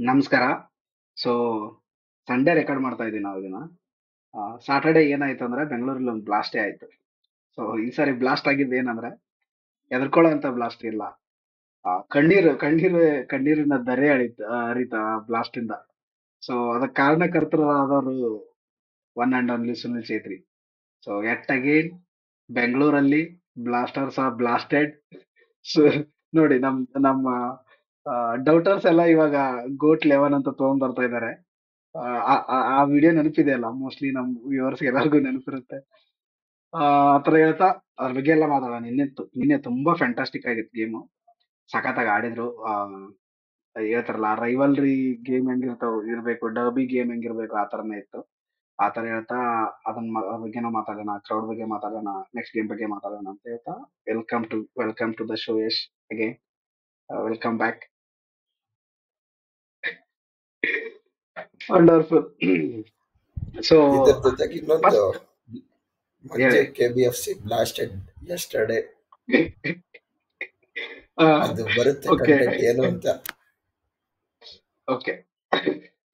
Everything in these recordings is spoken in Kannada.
ನಮಸ್ಕಾರ. ಸೊ ಸಂಡೇ ರೆಕಾರ್ಡ್ ಮಾಡ್ತಾ ಇದೀವಿ ನಾವು ಇದನ್ನ. ಸಾಟರ್ಡೆ ಏನಾಯ್ತು ಅಂದ್ರೆ ಬೆಂಗಳೂರಲ್ಲಿ ಒಂದು ಬ್ಲಾಸ್ಟೇ ಆಯ್ತು. ಸೊ ಈ ಸಾರಿ ಬ್ಲಾಸ್ಟ್ ಆಗಿದ್ದು ಏನಂದ್ರೆ ಎದ್ಕೊಳ್ಳೋ ಅಂತ ಬ್ಲಾಸ್ಟ್ ಇಲ್ಲ. ಕಣ್ಣೀರಿನ ದರೆ ಹರಿತ ಬ್ಲಾಸ್ಟ್ ಇಂದ. ಸೊ ಅದಕ್ಕೆ ಕಾರಣಕರ್ತರಾದವರು one and only Sunil Chhetri. So at again ಬೆಂಗಳೂರಲ್ಲಿ ಬ್ಲಾಸ್ಟರ್ಸ್ ಆರ್ ಬ್ಲಾಸ್ಟೆಡ್. ಸೊ ನೋಡಿ ನಮ್ಮ ಡೌಟರ್ಸ್ ಎಲ್ಲ ಇವಾಗ ಗೋಟ್ 11 ಅಂತ ತಗೊಂಡ್ ಬರ್ತಾ ಇದಾರೆ. ಆ ವಿಡಿಯೋ ನೆನಪಿದೆ ಅಲ್ಲ, ಮೋಸ್ಟ್ಲಿ ನಮ್ ವ್ಯೂವರ್ಸ್ ಎಲ್ಲರಿಗೂ ನೆನಪಿರುತ್ತೆ. ಆತರ ಹೇಳ್ತಾ ಅದ್ರ ಬಗ್ಗೆ ಎಲ್ಲ ಮಾತಾಡೋಣ. ನಿನ್ನೆ ತುಂಬಾ ಫ್ಯಾಂಟಾಸ್ಟಿಕ್ ಆಗಿತ್ತು ಗೇಮು. ಸಖತ್ತಾಗಿ ಆಡಿದ್ರು. ಹೇಳ್ತಾರಲ್ಲ ರೈವಲ್ರಿ ಗೇಮ್ ಇರ್ಬೇಕು, ಡರ್ಬಿ ಗೇಮ್ ಹೆಂಗಿರ್ಬೇಕು ಆ ತರನೇ ಇತ್ತು. ಆ ತರ ಹೇಳ್ತಾ ಅದ್ರ ಬಗ್ಗೆನೂ ಮಾತಾಡೋಣ, ಕ್ರೌಡ್ ಬಗ್ಗೆ ಮಾತಾಡೋಣ, ನೆಕ್ಸ್ಟ್ ಗೇಮ್ ಬಗ್ಗೆ ಮಾತಾಡೋಣ ಅಂತ ಹೇಳ್ತಾ welcome to the show Yash again. Welcome back. Wonderful. So ಇದ್ರ ಜೊತೆಗೆ ಇನ್ನೊಂದು ಮಂಜೆ ಹೇಳಿ. KBFC ಬ್ಲಾಸ್ಟೆಡ್ ಯೆಸ್ಟರ್ಡೇ ಅದು ಬರುತ್ತೆ ಓಕೆ ಕಂಟೆಂಟ್ ಏನು ಅಂತ. ಓಕೆ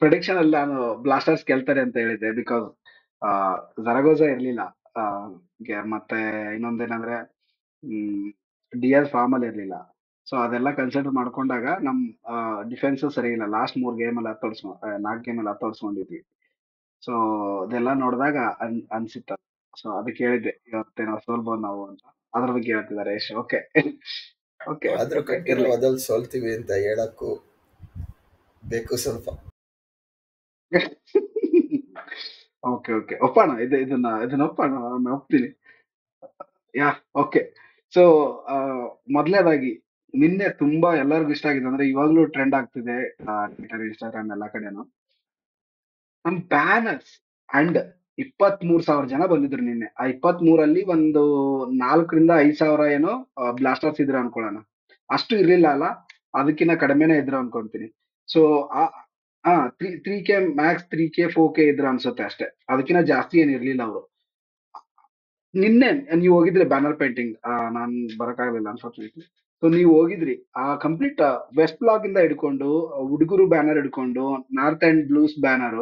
ಪ್ರೊಡಿಕ್ಷನ್ ಅಲ್ಲಿ ನಾನು ಬ್ಲಾಸ್ಟರ್ಸ್ ಗೆಲ್ತಾರೆ ಅಂತ ಹೇಳಿದ್ದೆ, ಬಿಕಾಸ್ ಜರಗೋಜಾ ಇರ್ಲಿಲ್ಲ. ಮತ್ತೆ ಇನ್ನೊಂದೇನಂದ್ರೆ DS ಫಾರ್ಮ್ ಅಲ್ಲಿ ಇರ್ಲಿಲ್ಲ. ಸೊ ಅದೆಲ್ಲ ಕನ್ಸಿಡರ್ ಮಾಡ್ಕೊಂಡಾಗ ನಮ್ ಡಿಫೆನ್ಸ್ ಸರಿ ಇಲ್ಲ. ಲಾಸ್ಟ್ 4 ಗೇಮ್ ಅಲ್ಲಿ 4 ಗೇಮ್ ಅಲ್ಲಿ ಹತ್ತೋಡ್ಸ್ಕೊಂಡಿದ್ವಿ. ಸೊ ಅದೆಲ್ಲ ನೋಡಿದಾಗ ಅನ್ಸಿತ್ತ. ಸೊ ಅದಕ್ಕೆ ಹೇಳಿದ್ದೆ ಇವತ್ತೇನೋ ಸೋಲ್ಬೋದು ನಾವು ಅಂತ. ಅದ್ರ ಬಗ್ಗೆ ಹೇಳ್ತಿದ್ದಾರೆ ಯಶ್. ಓಕೆ ಓಕೆ ಆದ್ರೂ ಕಂಟಿನ್ಯೂವಾದಲ್ಲಿ ಸೋಲ್ತೀವಿ ಅಂತ ಹೇಳಕ್ಕೂ ಬೇಕು ಸ್ವಲ್ಪ. ಓಕೆ ಓಕೆ ಒಪ್ಪೋಣ. ಇದನ್ನ ಒಪ್ಪೋಣ, ನಾನು ಒಪ್ತೀನಿ. ಯಾ ಓಕೆ. ಸೊ ಮೊದಲನೇದಾಗಿ ನಿನ್ನೆ ತುಂಬಾ ಎಲ್ಲರಿಗೂ ಇಷ್ಟ ಆಗಿದೆ, ಅಂದ್ರೆ ಇವಾಗ್ಲೂ ಟ್ರೆಂಡ್ ಆಗ್ತಿದೆ ಟ್ವಿಟರ್, ಇನ್ಸ್ಟಾಗ್ರಾಮ್ ಎಲ್ಲ ಕಡೆನೂ. ನಮ್ ಬ್ಯಾನರ್ಸ್ ಅಂಡ್ 23,000 ಜನ ಬಂದಿದ್ರು ನಿನ್ನೆ. ಆ 23,000 ಒಂದು 4,000-5,000 ಏನೋ ಬ್ಲಾಸ್ಟರ್ಸ್ ಇದ್ರು ಅನ್ಕೊಳ್ಳೋಣ. ಅಷ್ಟು ಇರ್ಲಿಲ್ಲ ಅಲ್ಲ, ಅದಕ್ಕಿಂತ ಕಡಿಮೆನೇ ಇದ್ರು ಅನ್ಕೊಂತೀನಿ. ಸೊ ಆ 3K ಮ್ಯಾಕ್ಸ್ 3K 4K ಇದ್ರು ಅನ್ಸುತ್ತೆ ಅಷ್ಟೇ. ಅದಕ್ಕಿಂತ ಜಾಸ್ತಿ ಏನ್ ಇರ್ಲಿಲ್ಲ ಅವರು. ನಿನ್ನೆ ನೀವು ಹೋಗಿದ್ರಿ ಬ್ಯಾನರ್ ಪೇಂಟಿಂಗ್, ನಾನ್ ಬರಕ್ಕಾಗಲಿಲ್ಲ ಅನ್ಫಾರ್ಚುನೇಟ್ಲಿ. ಸೊ ನೀವು ಹೋಗಿದ್ರಿ. ಆ ಕಂಪ್ಲೀಟ್ ವೆಸ್ಟ್ ಬ್ಲಾಕ್ ಇಂದ ಹಿಡ್ಕೊಂಡು ಹುಡುಗರು ಬ್ಯಾನರ್ ಹಿಡ್ಕೊಂಡು ನಾರ್ತ್ ಅಂಡ್ ಬ್ಲೂಸ್ ಬ್ಯಾನರ್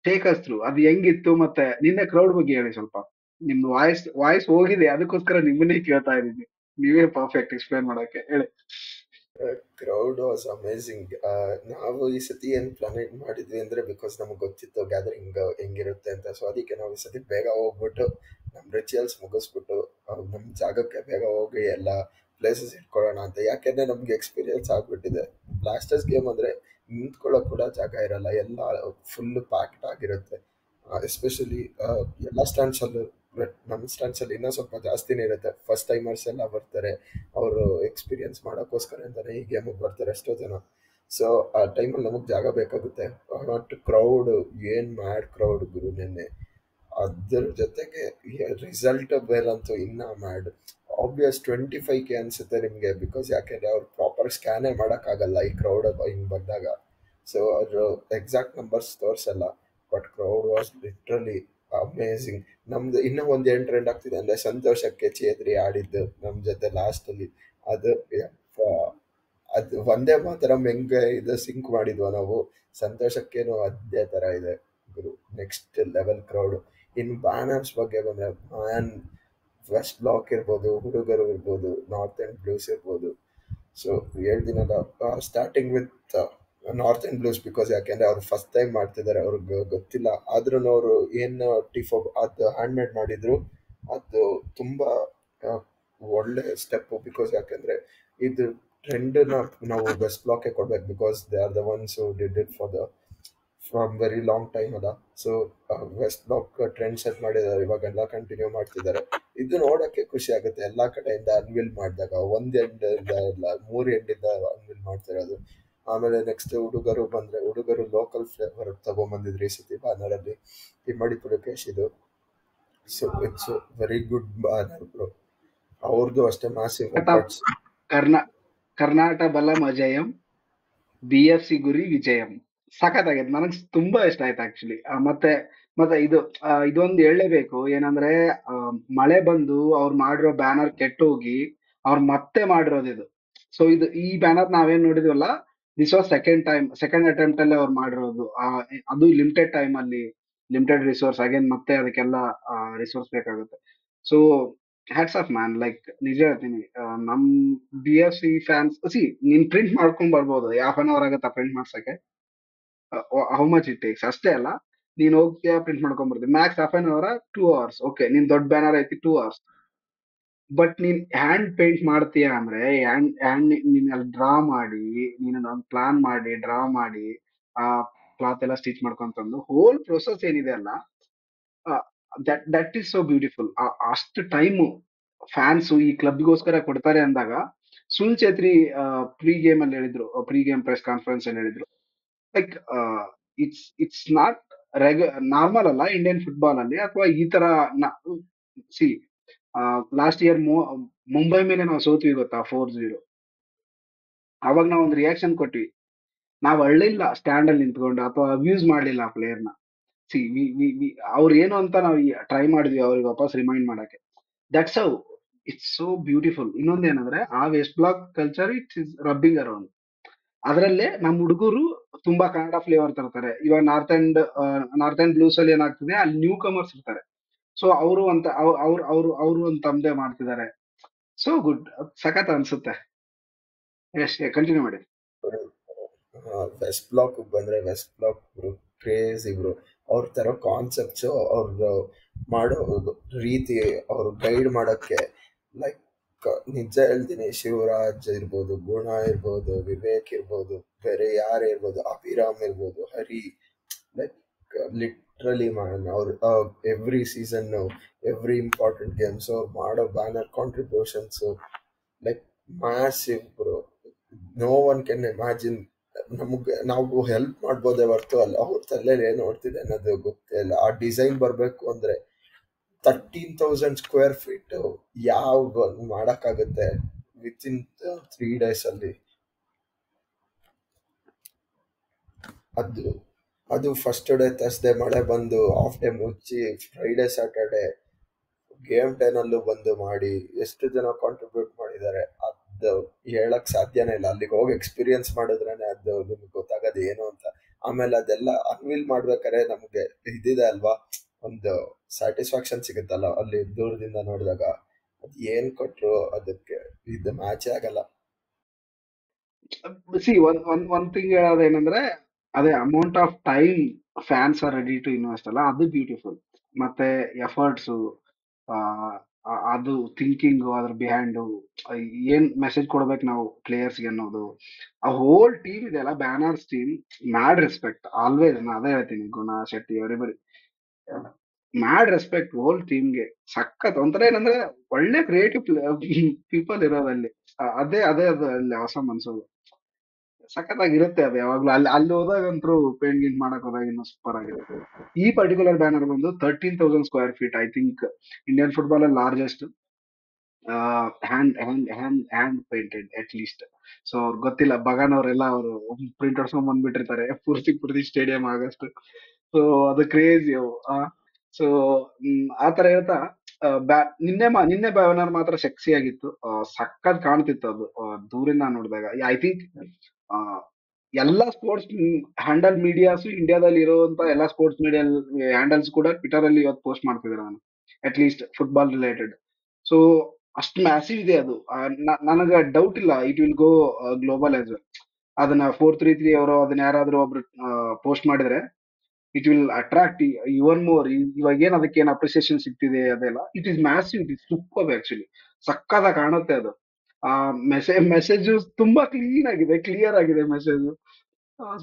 ಟೇಕಸ್ತ್ರು ಅದು ಹೆಂಗಿತ್ತು. ಮತ್ತೆ ನಿನ್ನೆ ಕ್ರೌಡ್ ಬಗ್ಗೆ ಹೇಳಿ ಸ್ವಲ್ಪ. ನಿಮ್ದು ವಾಯ್ಸ್ ಹೋಗಿದೆ, ಅದಕ್ಕೋಸ್ಕರ ನಿಮ್ಮನ್ನೇ ಕೇಳ್ತಾ ಇದೀನಿ. ನೀವೇ ಪರ್ಫೆಕ್ಟ್ ಎಕ್ಸ್ಪ್ಲೈನ್ ಮಾಡಕ್ಕೆ ಹೇಳಿ. Crowd was amazing. ನಾವು ಈ ಸತಿ ಏನ್ ಪ್ಲಾನ್ ಮಾಡಿದ್ವಿ ಅಂದ್ರೆ, ಬಿಕಾಸ್ ನಮ್ಗೆ ಗೊತ್ತಿತ್ತು ಗ್ಯಾದರಿಂಗ್ ಹೆಂಗಿರುತ್ತೆ ಅಂತ. ಸೊ ಅದಕ್ಕೆ ನಾವು ಈ ಸತಿ ಬೇಗ ಹೋಗ್ಬಿಟ್ಟು ನಮ್ಮ ರಿಚುವಲ್ಸ್ ಮುಗಿಸ್ಬಿಟ್ಟು ನಮ್ಮ ಜಾಗಕ್ಕೆ ಬೇಗ ಹೋಗಿ ಎಲ್ಲ ಪ್ಲೇಸಸ್ ಇಟ್ಕೊಳ್ಳೋಣ ಅಂತ. ಯಾಕೆಂದ್ರೆ ನಮ್ಗೆ ಎಕ್ಸ್ಪೀರಿಯನ್ಸ್ ಆಗ್ಬಿಟ್ಟಿದೆ. ಬ್ಲಾಸ್ಟರ್ಸ್ ಗೇಮ್ ಅಂದ್ರೆ ನಿಂತ್ಕೊಳ್ಳೋಕೆ ಕೂಡ ಜಾಗ ಇರಲ್ಲ, ಎಲ್ಲ ಫುಲ್ ಪ್ಯಾಕ್ಡ್ ಆಗಿರುತ್ತೆ. ಎಸ್ಪೆಷಲಿ ಎಲ್ಲ ಸ್ಟ್ಯಾಂಡ್ಸಲ್ಲೂ. ನಮ್ಮ ಸ್ಟ್ಯಾಂಡ್ಸಲ್ಲಿ ಇನ್ನೂ ಸ್ವಲ್ಪ ಜಾಸ್ತಿನೇ ಇರುತ್ತೆ. ಫಸ್ಟ್ ಟೈಮರ್ಸ್ ಎಲ್ಲ ಬರ್ತಾರೆ, ಅವರು ಎಕ್ಸ್ಪೀರಿಯನ್ಸ್ ಮಾಡೋಕ್ಕೋಸ್ಕರ ಅಂತಲೇ ಈ ಗೇಮಿಗೆ ಬರ್ತಾರೆ ಎಷ್ಟೋ ಜನ. ಸೊ ಆ ಟೈಮಲ್ಲಿ ನಮಗೆ ಜಾಗ ಬೇಕಾಗುತ್ತೆ. ಬಟ್ ಕ್ರೌಡ್ ಏನು ಮ್ಯಾಡ್ ಕ್ರೌಡ್ ಗುರು ನಿನ್ನೆ. ಅದ್ರ ಜೊತೆಗೆ ರಿಸಲ್ಟ್ ಬೇರಂತೂ ಇನ್ನೂ ಮ್ಯಾಡ್. ಆಬ್ವಿಯಸ್ 25K ಅನಿಸುತ್ತೆ ನಿಮಗೆ, ಬಿಕಾಸ್ ಯಾಕೆಂದರೆ ಅವ್ರು ಪ್ರಾಪರ್ ಸ್ಕ್ಯಾನೇ ಮಾಡೋಕ್ಕಾಗಲ್ಲ ಈ ಕ್ರೌಡ್ ಹಿಂಗೆ ಬಂದಾಗ. ಸೊ ಅದ್ರ ಎಕ್ಸಾಕ್ಟ್ ನಂಬರ್ಸ್ ತೋರಿಸಲ್ಲ. But crowd was literally amazing. ನಮ್ದು ಇನ್ನೂ ಒಂದು ಏನು ಟ್ರೆಂಡ್ ಆಗ್ತಿದೆ ಅಂದರೆ, ಸಂತೋಷಕ್ಕೆ ಚೇತ್ರಿ ಆಡಿದ್ದು ನಮ್ಮ ಜೊತೆ ಲಾಸ್ಟಲ್ಲಿ. ಅದು ಅದು ಒಂದೇ ಮಾತ್ರ ಹೆಂಗೆ ಇದು ಸಿಂಕ್ ಮಾಡಿದ್ವ ನಾವು. ಸಂತೋಷಕ್ಕೇನು ಅದೇ ಥರ ಇದೆ ಗುರು. Next level crowd. ಇನ್ನು ಬ್ಯಾನರ್ಸ್ ಬಗ್ಗೆ ಬಂದರೆ, ವೆಸ್ಟ್ ಬ್ಲಾಕ್ ಇರ್ಬೋದು, ಹುಡುಗರು ಇರ್ಬೋದು, ನಾರ್ತ್ ಆ್ಯಂಡ್ ಬ್ಲೂಸ್ ಇರ್ಬೋದು. ಸೊ ಹೇಳ್ತೀನಲ್ಲ, starting with North End Blues, because ಯಾಕೆಂದರೆ ಅವ್ರು ಫಸ್ಟ್ ಟೈಮ್ ಮಾಡ್ತಿದ್ದಾರೆ, ಅವ್ರಿಗೆ ಗೊತ್ತಿಲ್ಲ. ಆದ್ರೂ ಅವರು ಏನು ಟಿಫೋ ಅದು ಹ್ಯಾಂಡ್ಮೇಡ್ ಮಾಡಿದ್ರು, ಅದು ತುಂಬ ಒಳ್ಳೆ ಸ್ಟೆಪ್ಪು. ಬಿಕಾಸ್ ಯಾಕೆಂದರೆ ಇದು ಟ್ರೆಂಡನ್ನ ನಾವು ವೆಸ್ಟ್ ಬ್ಲಾಕ್ಗೆ ಕೊಡ್ಬೇಕು, because they are the ones who did it for the from very long time ಅಲ್ಲ. So West Block trend set ಮಾಡಿದ್ದಾರೆ, ಇವಾಗೆಲ್ಲ ಕಂಟಿನ್ಯೂ ಮಾಡ್ತಿದ್ದಾರೆ. ಇದು ನೋಡಕ್ಕೆ ಖುಷಿ ಆಗುತ್ತೆ, ಎಲ್ಲಾ ಕಡೆಯಿಂದ ಅನ್ವಿಲ್ ಮಾಡಿದಾಗ ಒಂದ್ ಎಂಡ್ ಇಂದ ಇಲ್ಲ, ಮೂರ್ ಎಂಡ್ ಇಂದ ಅನ್ವಿಲ್ ಮಾಡ್ತಿರೋದು. ಆಮೇಲೆ ನೆಕ್ಸ್ಟ್ ಹುಡುಗರು ಬಂದ್ರೆ, ಹುಡುಗರು ಲೋಕಲ್ ಫ್ಲೇವರ್ ತಗೊಂಡ್ಬಂದಿದ್ರು ಈ ಸತಿ ಬ್ಯಾನರ್ ಅಲ್ಲಿ, ಇಮ್ಮಡಿ ಪುಲಕೇಶ್ ಇದು. So it's very good banner bro. ಅವ್ರದ್ದು ಅಷ್ಟೇ ಮ್ಯಾಸಿವ್ ಎಫರ್ಟ್ಸ್. ಕರ್ನಾ ಕರ್ನಾಟ ಬಲಂ ಅಜಯಂ, BFC ಗುರಿ ವಿಜಯಂ. ಸಖತ್ತಾಗೈತೆ, ನನಗ್ ತುಂಬಾ ಇಷ್ಟ ಆಯ್ತು ಆಕ್ಚುಲಿ. ಮತ್ತೆ ಮತ್ತೆ ಇದೊಂದು ಹೇಳಲೇಬೇಕು ಏನಂದ್ರೆ, ಆ, ಮಳೆ ಬಂದು ಅವ್ರು ಮಾಡಿರೋ ಬ್ಯಾನರ್ ಕೆಟ್ಟೋಗಿ ಅವ್ರು ಮತ್ತೆ ಮಾಡಿರೋದು ಇದು. ಸೊ ಈ ಬ್ಯಾನರ್ ನಾವೇನ್ ನೋಡಿದ್ವಲ್ಲ, ದಿಸ್ ವಾಸ್ ಸೆಕೆಂಡ್ ಅಟೆಂಪ್ಟ್ ಅಲ್ಲಿ ಅವ್ರು ಮಾಡಿರೋದು. ಅದು ಲಿಮಿಟೆಡ್ ಟೈಮ್ ಅಲ್ಲಿ, ಲಿಮಿಟೆಡ್ ರಿಸೋರ್ಸ್, ಅಗೇನ್ ಮತ್ತೆ ಅದಕ್ಕೆಲ್ಲ ರಿಸೋರ್ಸ್ ಬೇಕಾಗುತ್ತೆ. So hats off man, like ನಿಜ ಹೇಳ್ತೀನಿ. ನಮ್ BFC ಫ್ಯಾನ್ಸ್, ನೀನ್ ಪ್ರಿಂಟ್ ಮಾಡ್ಕೊಂಡ್ ಬರ್ಬೋದು, ಹಾಫ್ ಅನ್ ಅವರ್ ಆಗುತ್ತೆ ಪ್ರಿಂಟ್ ಮಾಡ್ಸಕ್ಕೆ. ಹೌ ಮಚ್ ಇಟ್ ಟೇಕ್ಸ್ ಅಷ್ಟೇ ಅಲ್ಲ, ನೀನ್ ಹೋಗ್ತೀಯಾ ಪ್ರಿಂಟ್ ಮಾಡ್ಕೊಂಡ್ ಬರ್ತೀವಿ, max half an hour 2 hours. Okay, ನಿನ್ ದೊಡ್ಡ ಬ್ಯಾನರ್ ಐತಿ 2 hours. ಬಟ್ ನೀನ್ ಹ್ಯಾಂಡ್ ಪೇಂಟ್ ಮಾಡ್ತೀಯಾ ಅಂದ್ರೆ, ಹ್ಯಾಂಡ್ ನೀನ್ ಅಲ್ಲಿ ಡ್ರಾ ಮಾಡಿ, ನೀನ್ ಒಂದು ಪ್ಲಾನ್ ಮಾಡಿ ಡ್ರಾ ಮಾಡಿ, ಆ ಕ್ಲಾತ್ ಎಲ್ಲ ಸ್ಟಿಚ್ ಮಾಡ್ಕೊಂತಂದು ಹೋಲ್ ಪ್ರೊಸೆಸ್ ಏನಿದೆ ಅಲ್ಲ, ದಟ್ ಈಸ್ ಸೋ ಬ್ಯೂಟಿಫುಲ್. ಅಷ್ಟು ಟೈಮು ಫ್ಯಾನ್ಸ್ ಈ ಕ್ಲಬ್ಗೋಸ್ಕರ ಕೊಡ್ತಾರೆ ಅಂದಾಗ, ಸುನಿಲ್ ಛೇತ್ರಿ ಗೇಮ್ ಅಲ್ಲಿ ಹೇಳಿದ್ರು, ಗೇಮ್ ಪ್ರೆಸ್ ಕಾನ್ಫರೆನ್ಸ್ ಅಲ್ಲಿ ಹೇಳಿದ್ರು, ಲೈಕ್ ಇಟ್ಸ್ ನಾಟ್ ನಾರ್ಮಲ್ ಅಲ್ಲ ಇಂಡಿಯನ್ ಫುಟ್ಬಾಲ್ ಅಲ್ಲಿ, ಅಥವಾ ಈ ತರ. ಸಿ, ಲಾಸ್ಟ್ ಇಯರ್ ಮುಂಬೈ ಮೇಲೆ ನಾವು ಸೋತ್ವಿ ಗೊತ್ತಾ, 4-0. ಅವಾಗ ನಾವು ಒಂದು ರಿಯಾಕ್ಷನ್ ಕೊಟ್ವಿ, ನಾವ್ ಅಳ್ಳಿಲ್ಲ ಸ್ಟ್ಯಾಂಡ್ ಅಲ್ಲಿ ನಿಂತ್ಕೊಂಡು, ಅಥವಾ ಅಬ್ಯೂಸ್ ಮಾಡ್ಲಿಲ್ಲ ಆ ಪ್ಲೇಯರ್ನ. ಸಿ, ಅವ್ರು ಏನು ಅಂತ ನಾವು ಟ್ರೈ ಮಾಡಿದ್ವಿ ಅವ್ರಿಗೆ ವಾಪಸ್ ರಿಮೈಂಡ್ ಮಾಡಕ್ಕೆ. That's how it's so beautiful. ಇನ್ನೊಂದೇನಂದ್ರೆ, ಆ West Block culture it's is rubbing around. ಅದರಲ್ಲೇ ನಮ್ಮ ಹುಡುಗರು ತುಂಬಾ ಕನ್ನಡ ಫ್ಲೇವರ್ ತರ್ತಾರೆ. ಇವಾಗ ನಾರ್ತ್ ಅಂಡ್ ಬ್ಲೂಸ್ ಅಲ್ಲಿ ಏನಾಗ್ತದೆ, ಅಲ್ಲಿ ನ್ಯೂ ಕಮರ್ಸ್ ಇರ್ತಾರೆ. ಸೊ ಅವರು ಅಂತ ಅವರು ಒಂದು ತಮ್ಮದೇ ಮಾಡ್ತಿದ್ದಾರೆ. ಸೊ ಗುಡ್, ಸಖತ್ ಅನ್ಸುತ್ತೆ. ಎಷ್ಟೇ ಕಂಟಿನ್ಯೂ ಮಾಡಿ. ವೆಸ್ಟ್ ಬ್ಲಾಕ್ ಬಂದ್ರೆ, west block bro crazy bro. ಅವ್ರ ತರ ಕಾನ್ಸೆಪ್ಟ್ಸ್, ಅವ್ರ ಮಾಡೋ ರೀತಿ, ಅವ್ರು ಗೈಡ್ ಮಾಡಕ್ಕೆ, ಲೈಕ್ ನಿಜ ಹೇಳ್ತೀನಿ, ಶಿವರಾಜ್ ಇರ್ಬೋದು, ಗುಣ ಇರ್ಬೋದು, ವಿವೇಕ್ ಇರ್ಬೋದು, ಬೇರೆ ಯಾರೇ ಇರ್ಬೋದು, ಅಭಿರಾಮ್ ಇರ್ಬೋದು, ಹರಿ, ಲೈಕ್ ಲಿಟ್ರಲಿ ಮ್ಯಾನ್, ಅವ್ರು every season, every important games ಅವ್ರು ಮಾಡೋ banner contributions, like massive bro. No one can imagine. ನಮಗೆ ನಾವು ಹೆಲ್ಪ್ ಮಾಡ್ಬೋದೇ ಹೊರ್ತು ಅಲ್ಲ ಅವ್ರ ತಲೆಯಲ್ಲಿ ಏನು ನೋಡ್ತಿದೆ ಅನ್ನೋದು ಗೊತ್ತೇ ಇಲ್ಲ. ಆ ಡಿಸೈನ್ ಬರಬೇಕು ಅಂದ್ರೆ 13,000 ಸ್ಕ್ವೇರ್ ಫೀಟ್ ಯಾವ ಮಾಡಕ್ಕಾಗುತ್ತೆ ವಿತಿನ್ 3 days ಅಲ್ಲಿ. ಅದು ಅದು ಫಸ್ಟ್ ಡೇ ಥರ್ಸ್ಡೇ ಮಳೆ ಬಂದು ಹಾಫ್ ಡೇ ಮುಚ್ಚಿ, ಫ್ರೈಡೇ ಸ್ಯಾಟರ್ಡೇ ಗೇಮ್ ಟೈನಲ್ಲೂ ಬಂದು ಮಾಡಿ, ಎಷ್ಟು ಜನ ಕಾಂಟ್ರಿಬ್ಯೂಟ್ ಮಾಡಿದ್ದಾರೆ ಅದು ಹೇಳಕ್ ಸಾಧ್ಯನೇ ಇಲ್ಲ. ಅಲ್ಲಿಗೆ ಹೋಗಿ ಎಕ್ಸ್ಪೀರಿಯನ್ಸ್ ಮಾಡಿದ್ರೇನೆ ಅದು ನಿಮ್ಗೆ ಗೊತ್ತಾಗೋದು ಏನು ಅಂತ. ಆಮೇಲೆ ಅದೆಲ್ಲ ಅನ್ವಿಲ್ ಮಾಡ್ಬೇಕಾದ್ರೆ ನಮ್ಗೆ ಇದಿದೆ ಅಲ್ವಾ, ಒಂದು ಸ್ಯಾಟಿಸ್ಫ್ಯಾಕ್ಷನ್ ಸಿಗುತ್ತಲ್ಲ ಅಲ್ಲಿ ದೂರದಿಂದ ನೋಡಿದಾಗ. ಅದ್ ಏನ್ ಕೊಟ್ರು ಅದಕ್ಕೆ ಇದು ಮ್ಯಾಚೇ ಆಗಲ್ಲ. ಒಂದ್ ಥಿಂಗ್ ಹೇಳೋದೇನಂದ್ರೆ, ಅದೇ amount of time fans are ready to invest ಅಲ್ಲ, ಅದು ಬ್ಯೂಟಿಫುಲ್. ಮತ್ತೆ ಎಫರ್ಟ್ಸ್, ಅದು ಥಿಂಕಿಂಗ್, ಅದ್ರ ಬಿಹೈಂಡ್ ಏನ್ ಮೆಸೇಜ್ ಕೊಡ್ಬೇಕು ನಾವು ಪ್ಲೇಯರ್ಸ್ಗೆ ಅನ್ನೋದು, ಆ ಹೋಲ್ ಟೀಮ್ ಇದೆಯಲ್ಲ, banners team, mad respect always. ನಾ ಅದೇ ಹೇಳ್ತೀನಿ, Guna Shetty everybody, mad respect whole ಟೀಮ್ಗೆ. ಸಖತ್ ಒಂಥರ ಏನಂದ್ರೆ, ಒಳ್ಳೆ ಕ್ರಿಯೇಟಿವ್ ಪೀಪಲ್ ಇರೋದಲ್ಲಿ. ಅದೇ ಅದೇ ಅದು ಅಲ್ಲಿ ಹೊಸ ಮನ್ಸೋದು. ಸಖತ್ತಾಗಿರುತ್ತೆ ಅದು ಯಾವಾಗ್ಲೂ. ಅಲ್ಲಿ ಹೋದಾಗಂತೂ ಪೇಂಟ್ ಗಿಂಟ್ ಮಾಡಕ್ ಹೋದಾಗ ಇನ್ನೂ ಸೂಪರ್ ಆಗಿರುತ್ತೆ. ಈ ಪರ್ಟಿಕ್ಯುಲರ್ ಬ್ಯಾನರ್ ಬಂದು 13,000 square feet, I think Indian football ಅಲ್ಲಿ largest hand painted at least. So ಅವ್ರಿಗೆ ಗೊತ್ತಿಲ್ಲ, ಬಗಾನ್ ಅವರೆಲ್ಲ ಅವರು ಪ್ರಿಂಟ್ ಹೊಡ್ಸ್ಕೊಂಡ್ ಬಂದ್ಬಿಟ್ಟಿರ್ತಾರೆ ಪೂರ್ತಿ ಸ್ಟೇಡಿಯಂ ಆಗಷ್ಟು. ಸೊ ಅದು ಕ್ರೇಜಿ ಅವು. ಸೊ ಆ ತರ ಹೇಳ್ತಾ, ನಿನ್ನೆ ಬ್ಯಾನರ್ ಮಾತ್ರ ಸೆಕ್ಸಿ ಆಗಿತ್ತು. ಸಖತ್ ಕಾಣ್ತಿತ್ತು ಅದು, ದೂರಿಂದ ನೋಡಿದಾಗ. ಐ ಥಿಂಕ್ ಎಲ್ಲಾ ಸ್ಪೋರ್ಟ್ಸ್ ಹ್ಯಾಂಡಲ್ ಮೀಡಿಯಾಸ್ ಇಂಡಿಯಾದಲ್ಲಿ ಇರುವಂತ ಎಲ್ಲಾ ಸ್ಪೋರ್ಟ್ಸ್ ಮೀಡಿಯಾ ಹ್ಯಾಂಡಲ್ಸ್ ಕೂಡ ಟ್ವಿಟರ್ ಅಲ್ಲಿ ಇವತ್ತು ಪೋಸ್ಟ್ ಮಾಡ್ತಿದ್ದಾರೆ ನಾನು, at least football related. So ಅಷ್ಟು ಮ್ಯಾಸಿವ್ ಇದೆ ಅದು. ನನಗೆ ಡೌಟ್ ಇಲ್ಲ, it will go global as well. ಅದನ್ನ 433 ಅವರು ಅದನ್ನ ಯಾರಾದ್ರೂ ಒಬ್ರು ಪೋಸ್ಟ್ ಮಾಡಿದ್ರೆ, it will attract even more. ಇವಾಗ ಏನ್ ಅದಕ್ಕೆ ಏನ್ ಅಪ್ರಿಸಿಯೇಷನ್ ಸಿಗ್ತಿದೆ ಅದೆಲ್ಲ, it is massive, it is super actually. ಸಕ್ಕದ ಕಾಣುತ್ತೆ ಅದು. ಆ ಮೆಸೇಜ್ ತುಂಬಾ ಕ್ಲೀನ್ ಆಗಿದೆ, ಕ್ಲಿಯರ್ ಆಗಿದೆ message.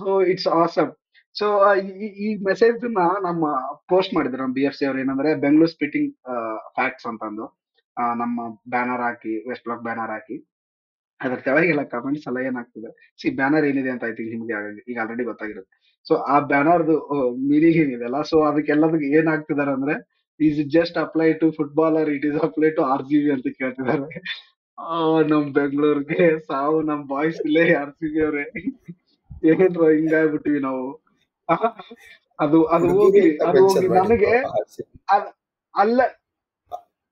So it's awesome. So ಈ ಮೆಸೇಜ್ ನ ನಮ್ಮ ಪೋಸ್ಟ್ ಮಾಡಿದ್ರು ನಮ್ಮ BFC ಅವ್ರು, ಏನಂದ್ರೆ ಬೆಂಗಳೂರು ಸ್ಪಿಟಿಂಗ್ ಫ್ಯಾಕ್ಟ್ಸ್ ಅಂತಂದು ನಮ್ಮ ಬ್ಯಾನರ್ ಹಾಕಿ, ವೆಸ್ಟ್ ಬ್ಲಾಕ್ ಬ್ಯಾನರ್ ಹಾಕಿ, ಅದ್ರ ಕೆಳಗೆಲ್ಲ ಕಮೆಂಟ್ಸ್ ಎಲ್ಲ ಏನಾಗ್ತದೆ, ಬ್ಯಾನರ್ ಏನಿದೆ ಅಂತ ಐ ಥಿಂಕ್ ನಿಮ್ಗೆ ಈಗ ಆಲ್ರೆಡಿ ಗೊತ್ತಾಗಿರುತ್ತೆ. ಸೊ ಆ ಬ್ಯಾನರ್ದು ಮೀನಿಂಗ್ ಏನಿದೆಲ್ಲ, ಸೊ ಅದಕ್ಕೆಲ್ಲದಕ್ಕೆ ಏನ್ ಹಾಕ್ತಿದಾರೆ ಅಂದ್ರೆ, is just apply to footballer, it is apply to RCB ಅಂತ ಕೇಳ್ತಿದ್ದಾರೆ. ಆ, ನಮ್ ಬೆಂಗಳೂರಿಗೆ ಸಾವು, ನಮ್ ಬಾಯ್ಸ್ ಇಲ್ಲೇ RCB ಅವರೇ. ಏನ್ರ ಹಿಂಗಾಗ್ಬಿಟ್ಟಿವಿ ನಾವು. ಅದು ಅದು ಹುಡುಗಿರು ಹೋಗ್ಲಿ, ಅಂತ ಅದು ಹೋಗ್ಲಿ ಮೆನ್ಷನ್ ಮಾಡಿದ್ರು. ನನಗೆ ಅದ್- ಅಲ್ಲ.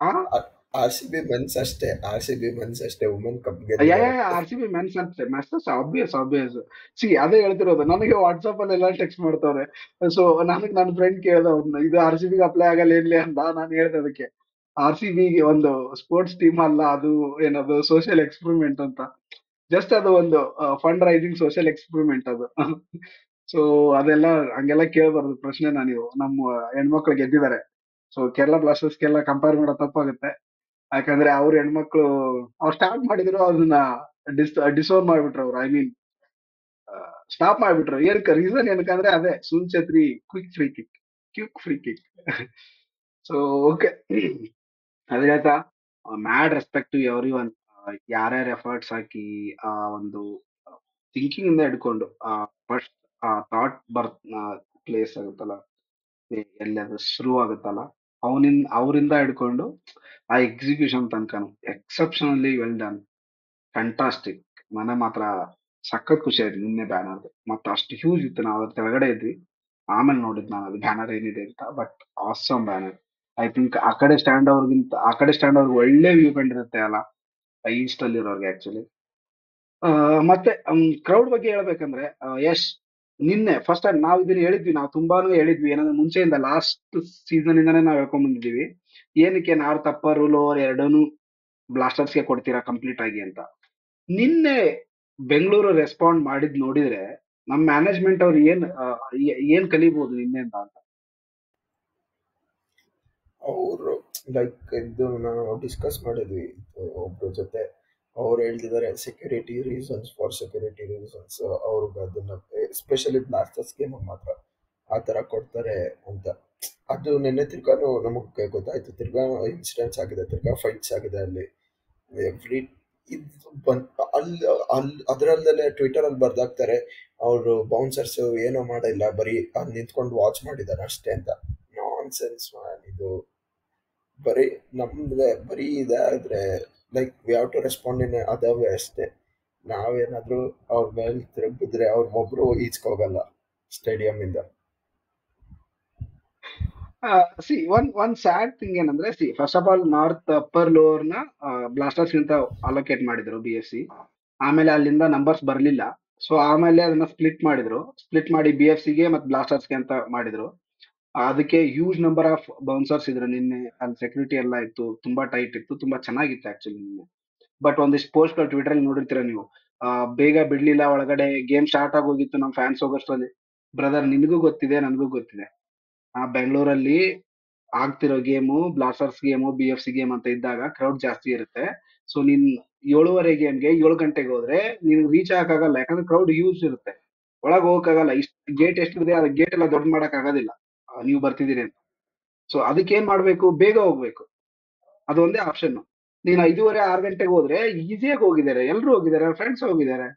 ಆ RCB ಮೆನ್ಸ್ ಅಷ್ಟೇ, RCB ಮೆನ್ಸ್ ಅಷ್ಟೇ, ವುಮೆನ್ ಕಪ್ ಗೆದ್ದಿದ್ದಾರೆ. RCB ಮೆನ್ಸ್ ಅಂತ ಮೆಸಸ್ ಆಬ್ವಿಯಸ್ ಆಬ್ವಿಯಸ್. ಅದೇ ಹೇಳ್ತಿರೋದು, ನನಗೆ ವಾಟ್ಸಪ್ ಅಲ್ಲಿ ಎಲ್ಲ ಟೆಕ್ಸ್ಟ್ ಮಾಡ್ತಾವ್ರೆ. ಸೊ ನನಗೆ ನನ್ನ ಫ್ರೆಂಡ್ ಕೇಳ್ದ, ಇದು RCB ಅಪ್ಲೈ ಆಗಲ್ಲ ಇರ್ಲಿ ಅಂತ. ನಾನು ಹೇಳ್ದೆ ಅದಕ್ಕೆ, RCB ಗೆ ಒಂದು ಸ್ಪೋರ್ಟ್ಸ್ ಟೀಮ್ ಅಲ್ಲ ಅದು, ಏನದು ಸೋಷಿಯಲ್ ಎಕ್ಸ್ಪೆರಿಮೆಂಟ್ ಅಂತ. ಜಸ್ಟ್ ಅದು ಒಂದು ಫಂಡ್ ರೈಸಿಂಗ್ ಸೋಷಿಯಲ್ ಎಕ್ಸ್ಪೆರಿಮೆಂಟ್ ಅದು. ಸೊ ಅದೆಲ್ಲ ಹಂಗೆಲ್ಲ ಕೇಳಬಾರ್ದು ಪ್ರಶ್ನೆನ ನೀವು. ನಮ್ಮ ಹೆಣ್ಮಕ್ಳು ಗೆದ್ದಿದ್ದಾರೆ, ಸೊ ಕೇರಳ ಬ್ಲಾಸ್ಟರ್ಸ್ಗೆಲ್ಲ ಕಂಪೇರ್ ಮಾಡೋ ತಪ್ಪಾಗುತ್ತೆ. ಯಾಕಂದ್ರೆ ಅವ್ರ ಹೆಣ್ಮಕ್ಳು, ಅವ್ರು ಸ್ಟಾರ್ಟ್ ಮಾಡಿದ್ರು ಅದನ್ನ ಡಿಸೋನ್ ಮಾಡ್ಬಿಟ್ರು ಅವ್ರು. ಐ ಮೀನ್ ಸ್ಟಾಪ್ ಮಾಡ್ಬಿಟ್ರು. ಏನಕ್ಕೆ ರೀಸನ್ ಏನಕ್ಕಂದ್ರೆ ಅದೇ Sunil Chhetri quick free kick. So okay, ಅದೇ ಆಯ್ತಾ. Mad respect to everyone. ಯಾರ್ಯಾರ ಎಫರ್ಟ್ಸ್ ಹಾಕಿ ಆ ಒಂದು ಥಿಂಕಿಂಗ್ ಇಂದ ಹಿಡ್ಕೊಂಡು ಫಸ್ಟ್ ಥಾಟ್ ಪ್ಲೇಸ್ ಆಗುತ್ತಲ್ಲ, ಎಲ್ಲಿ ಅದು ಶುರು ಆಗುತ್ತಲ್ಲ, ಅವರಿಂದ ಹಿಡ್ಕೊಂಡು ಆ ಎಕ್ಸಿಕ್ಯೂಷನ್ ತನಕ ಎಕ್ಸೆಪ್ಷನಲಿ ವೆಲ್ ಡನ್, ಫ್ಯಾಂಟಾಸ್ಟಿಕ್. ಮನೆ ಮಾತ್ರ ಸಖತ್ ಖುಷಿ ಆಯ್ತು ನಿನ್ನೆ ಬ್ಯಾನರ್. ಮತ್ತೆ ಅಷ್ಟು ಹ್ಯೂಜ್ ಇತ್ತು, ನಾವು ಅದ್ರ ಕೆಳಗಡೆ ಇದ್ವಿ. ಆಮೇಲೆ ನೋಡಿದ್ ನಾನು ಅದು ಬ್ಯಾನರ್ ಏನಿದೆ ಅಂತ. But awesome banner. I think ಆ ಕಡೆ ಸ್ಟ್ಯಾಂಡ್ ಅವ್ರಿಗೆ ಒಳ್ಳೆ ವ್ಯೂ ಕಂಡಿರುತ್ತೆ ಅಲ್ಲ, ಈಸ್ಟ್ ಅಲ್ಲಿ ಇರೋರ್ಗೆ ಆಕ್ಚುಲಿ. ಮತ್ತೆ ಕ್ರೌಡ್ ಬಗ್ಗೆ ಹೇಳ್ಬೇಕಂದ್ರೆ, ಯಶ್, ನಿನ್ನೆ ಫಸ್ಟ್ ಟೈಮ್ ನಾವು ಇದನ್ನ ಹೇಳಿದ್ವಿ, ನಾವು ತುಂಬಾನು ಹೇಳಿದ್ವಿ. ಏನಂದ್ರೆ ಮುಂಚೆಯಿಂದ ಲಾಸ್ಟ್ ಸೀಸನ್ ಇಂದಾನೇ ನಾವು ಹೇಳ್ಕೊಂಡ್ ಬಂದಿದೀವಿ, ಏನಕ್ಕೆ ನಾರ್ತ್ ಅಪ್ಪರ್ ಲೋವರ್ ಎರಡೂನು ಬ್ಲಾಸ್ಟರ್ಸ್ಗೆ ಕೊಡ್ತೀರಾ ಕಂಪ್ಲೀಟ್ ಆಗಿ ಅಂತ. ನಿನ್ನೆ ಬೆಂಗಳೂರು ರೆಸ್ಪಾಂಡ್ ಮಾಡಿದ್ ನೋಡಿದ್ರೆ, ನಮ್ ಮ್ಯಾನೇಜ್ಮೆಂಟ್ ಅವ್ರು ಏನ್ ಕಲಿಬಹುದು ನಿನ್ನೆಯಿಂದ ಅಂತ. ಅವರು ಲೈಕ್ ಇದು ನಾವು ಡಿಸ್ಕಸ್ ಮಾಡಿದ್ವಿ ಒಬ್ರ ಜೊತೆ. ಅವ್ರು ಹೇಳ್ತಿದ್ದಾರೆ ಸೆಕ್ಯೂರಿಟಿ ರೀಸನ್ಸ್ ಅವ್ರಿಗೆ ಅದನ್ನ ಎಸ್ಪೆಷಲಿ ಬ್ಲಾಸ್ಟರ್ಸ್ ಗೇಮ್ ಮಾತ್ರ ಆ ಥರ ಕೊಡ್ತಾರೆ ಅಂತ. ಅದು ನಿನ್ನೆ ತಿರ್ಗಾನು ನಮಗೆ ಗೊತ್ತಾಯ್ತು. ತಿರ್ಗಾ ಇನ್ಸಿಡೆಂಟ್ಸ್ ಆಗಿದೆ, ತಿರ್ಗಾ ಫೈಟ್ಸ್ ಆಗಿದೆ ಅಲ್ಲಿ. ಎವ್ರಿ ಇದು ಅಲ್ಲಿ ಅದರಲ್ಲೇ ಟ್ವಿಟರ್ ಅಲ್ಲಿ ಬರ್ದಾಕ್ತಾರೆ, ಅವರು ಬೌನ್ಸರ್ಸ್ ಏನೋ ಮಾಡಿಲ್ಲ, ಬರೀ ಅಲ್ಲಿ ನಿಂತ್ಕೊಂಡು ವಾಚ್ ಮಾಡಿದ್ದಾರೆ ಅಷ್ಟೇ ಅಂತ. ನಾನ್ ಸೆನ್ಸ್ ಮ್ಯಾನ್ ಇದು. ಬರೀ ನಮ್ಗೆ ಬರೀ ಇದಾದ್ರೆ like we have to respond in other way ಅಷ್ಟೇ. ನಾವೇನಾದ್ರೂ ಅವ್ರ ಮೇಲೆ ತಿರುಗಿದ್ರೆ ಅವ್ರ ಒಬ್ರು ಈಚ್ಕೋಗಲ್ಲ ಸ್ಟೇಡಿಯಂ ಇಂದ. ಒನ್ ಸ್ಯಾಡ್ ಥಿಂಗ್ ಏನಂದ್ರೆ, first of all north upper lower ನ ಬ್ಲಾಸ್ಟರ್ಸ್ ಅಂತ ಅಲೋಕೇಟ್ ಮಾಡಿದ್ರು BFC. ಆಮೇಲೆ ಅಲ್ಲಿಂದ ನಂಬರ್ಸ್ ಬರ್ಲಿಲ್ಲ. ಸೊ ಆಮೇಲೆ ಅದನ್ನ ಸ್ಪ್ಲಿಟ್ ಮಾಡಿ BFCಗೆ ಮತ್ತು ಬ್ಲಾಸ್ಟರ್ಸ್ಗೆ ಅಂತ ಮಾಡಿದ್ರು. ಅದಕ್ಕೆ ಹ್ಯೂಜ್ ನಂಬರ್ ಆಫ್ ಬೌನ್ಸರ್ಸ್ ಇದ್ರು ನಿನ್ನೆ. ಅಲ್ಲಿ ಸೆಕ್ಯೂರಿಟಿ ಎಲ್ಲ ಇತ್ತು, ತುಂಬಾ ಟೈಟ್ ಇತ್ತು, ತುಂಬಾ ಚೆನ್ನಾಗಿತ್ತು ಆಕ್ಚುಲಿ ನಿನ್ನೆ. ಬಟ್ ಒಂದಿಷ್ಟು ಪೋಸ್ಟ್ ಟ್ವಿಟರ್ ಅಲ್ಲಿ ನೋಡಿರ್ತೀರ ನೀವು. ಬೇಗ ಬಿಡ್ಲಿಲ್ಲ, ಒಳಗಡೆ ಗೇಮ್ ಸ್ಟಾರ್ಟ್ ಆಗೋಗಿತ್ತು ನಮ್ ಫ್ಯಾನ್ಸ್ ಹೋಗೋಷ್ಟ್ರಲ್ಲಿ. ಬ್ರದರ್, ನಿನಗೂ ಗೊತ್ತಿದೆ, ನನಗೂ ಗೊತ್ತಿದೆ, ಬೆಂಗಳೂರಲ್ಲಿ ಆಗ್ತಿರೋ game blasters game BFC game ಅಂತ ಇದ್ದಾಗ ಕ್ರೌಡ್ ಜಾಸ್ತಿ ಇರುತ್ತೆ. ಸೊ ನೀನ್ 7:30 ಗೇಮ್ಗೆ 7 ಗಂಟೆಗೆ ಹೋದ್ರೆ ನೀನ್ ರೀಚ್ ಆಗಕ್ಕಾಗಲ್ಲ, ಯಾಕಂದ್ರೆ ಕ್ರೌಡ್ ಯೂಸ್ ಇರುತ್ತೆ. ಒಳಗ್ ಹೋಗಕ್ಕಾಗಲ್ಲ, ಇಷ್ಟು ಗೇಟ್ ಎಷ್ಟಿದೆ, ಆ ಗೇಟ್ ಎಲ್ಲ ದೊಡ್ಡ ಮಾಡಕ್ ಆಗೋದಿಲ್ಲ ನೀವು ಬರ್ತಿದ್ದೀರಿ ಅಂತ. ಸೊ ಅದಕ್ಕೆ ಏನ್ ಮಾಡ್ಬೇಕು, ಬೇಗ ಹೋಗ್ಬೇಕು, ಅದೊಂದೇ ಆಪ್ಷನ್. ನೀನ್ 5:30 6 ಗಂಟೆಗೆ ಹೋದ್ರೆ ಈಸಿಯಾಗಿ ಹೋಗಿದ್ದಾರೆ, ಎಲ್ರು ಹೋಗಿದ್ದಾರೆ, ಫ್ರೆಂಡ್ಸ್ ಹೋಗಿದ್ದಾರೆ.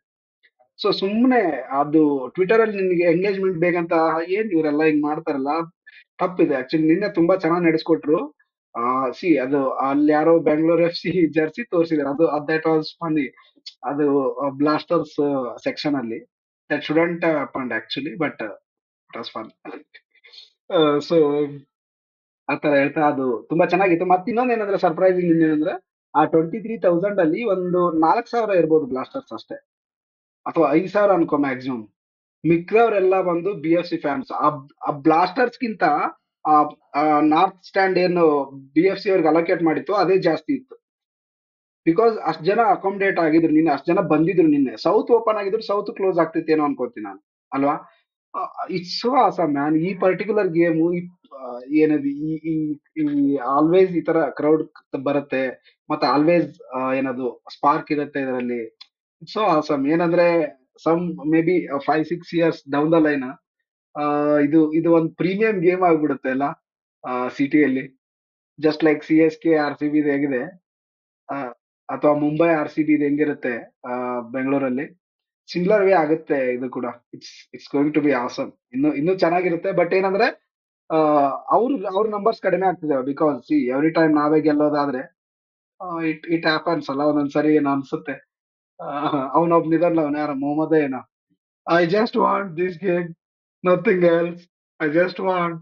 ಸೊ ಸುಮ್ನೆ ಅದು ಟ್ವಿಟರ್ ಅಲ್ಲಿ ನಿನ್ಗೆ ಎಂಗೇಜ್ಮೆಂಟ್ ಬೇಕಂತ ಏನ್ ಇವರೆಲ್ಲ ಹಿಂಗ್ ಮಾಡ್ತಾರಲ್ಲ, ತಪ್ಪಿದೆ ಆಕ್ಚುಲಿ. ನಿನ್ನೆ ತುಂಬಾ ಚೆನ್ನಾಗಿ ನಡೆಸ್ಕೊಟ್ರು. ಅದು ಅಲ್ಲಿ ಯಾರೋ ಬೆಂಗಳೂರು FC ಜರ್ಸಿ ತೋರಿಸಿದ್ರು, ಅದು ದಟ್ ವಾಸ್ ಫನಿ. ಅದು ಬ್ಲಾಸ್ಟರ್ಸ್ ಸೆಕ್ಷನ್ ಅಲ್ಲಿ that shouldn't happen actually, but it was fun. So ಆತರ ಹೇಳ್ತಾ ಅದು ತುಂಬಾ ಚೆನ್ನಾಗಿತ್ತು. ಮತ್ತೆ ಇನ್ನೊಂದ್ ಏನಂದ್ರೆ ಸರ್ಪ್ರೈಸಿಂಗ್ ಏನಂದ್ರೆ, ಆ 23,000 ಅಲ್ಲಿ ಒಂದು 4,000 ಇರ್ಬೋದು ಬ್ಲಾಸ್ಟರ್ಸ್ ಅಷ್ಟೇ, ಅಥವಾ 5,000 ಅನ್ಕೋ ಮ್ಯಾಕ್ಸಿಮಮ್. ಮಿಕ್ಕದವರೆಲ್ಲ ಬಂದು BFC ಫ್ಯಾನ್ಸ್. ಆ ಬ್ಲಾಸ್ಟರ್ಸ್ ಗಿಂತ ನಾರ್ತ್ ಸ್ಟ್ಯಾಂಡ್ ಏನು BFC ಅವ್ರಿಗೆ ಅಲೋಕೇಟ್ ಮಾಡಿತ್ತು ಅದೇ ಜಾಸ್ತಿ ಇತ್ತು. ಬಿಕಾಸ್ ಅಷ್ಟ್ ಜನ ಅಕಾಮಿಡೇಟ್ ಆಗಿದ್ರು ನಿನ್ನೆ, ಅಷ್ಟ್ ಜನ ಬಂದಿದ್ರು ನಿನ್ನೆ. ಸೌತ್ ಓಪನ್ ಆಗಿದ್ರು ಸೌತ್ ಕ್ಲೋಸ್ ಆಗ್ತಿತ್ತೇನೋ ಅನ್ಕೋತೀನಿ ನಾನು, ಅಲ್ವಾ. It's so awesome man. ಈ ಪರ್ಟಿಕ್ಯುಲರ್ ಗೇಮು ಏನದು, ಈ ಆಲ್ವೇಸ್ ಈ ತರ ಕ್ರೌಡ್ ಬರುತ್ತೆ, ಮತ್ತೆ ಆಲ್ವೇಸ್ ಏನದು ಸ್ಪಾರ್ಕ್ ಇರುತ್ತೆ ಇದರಲ್ಲಿ. It's so awesome. ಏನಂದ್ರೆ some maybe 5-6 years down the line ಇದು ಇದು ಒಂದು ಪ್ರೀಮಿಯಂ ಗೇಮ್ ಆಗ್ಬಿಡುತ್ತೆ ಅಲ್ಲ ಸಿಟಿಯಲ್ಲಿ. ಜಸ್ಟ್ ಲೈಕ್ CSK RCB ಹೇಗಿದೆ, ಆ, ಅಥವಾ ಮುಂಬೈ RCB ಇದು ಹೆಂಗಿರುತ್ತೆ ಬೆಂಗಳೂರಲ್ಲಿ, ಸಿಮಿಲರ್ ವೇ ಆಗುತ್ತೆ ಇದು ಕೂಡ. It's going to be awesome. ಇನ್ನು ಚೆನ್ನಾಗಿರುತ್ತೆ. ಬಟ್ ಏನಂದ್ರೆ ಅವ್ರ ನಂಬರ್ಸ್ ಕಡಿಮೆ ಆಗ್ತಿದಾವೆ. ಬಿಕಾಸ್ ಸಿ ಎವ್ರಿ ಟೈಮ್ ನಾವೇ ಗೆಲ್ಲೋದಾದ್ರೆ ಇಟ್ ಇಟ್ ಹ್ಯಾಪನ್ಸ್ ಅಲ್ಲ, ಒಂದೊಂದ್ಸರಿ ಏನೋ ಅನ್ಸುತ್ತೆ. ಅವನೊಬ್ನಿದಲ್ಲ, ಅವನ ಯಾರ ಮೊಹಮ್ಮದ್ ಏನೋ, I just want this game, nothing else. I just want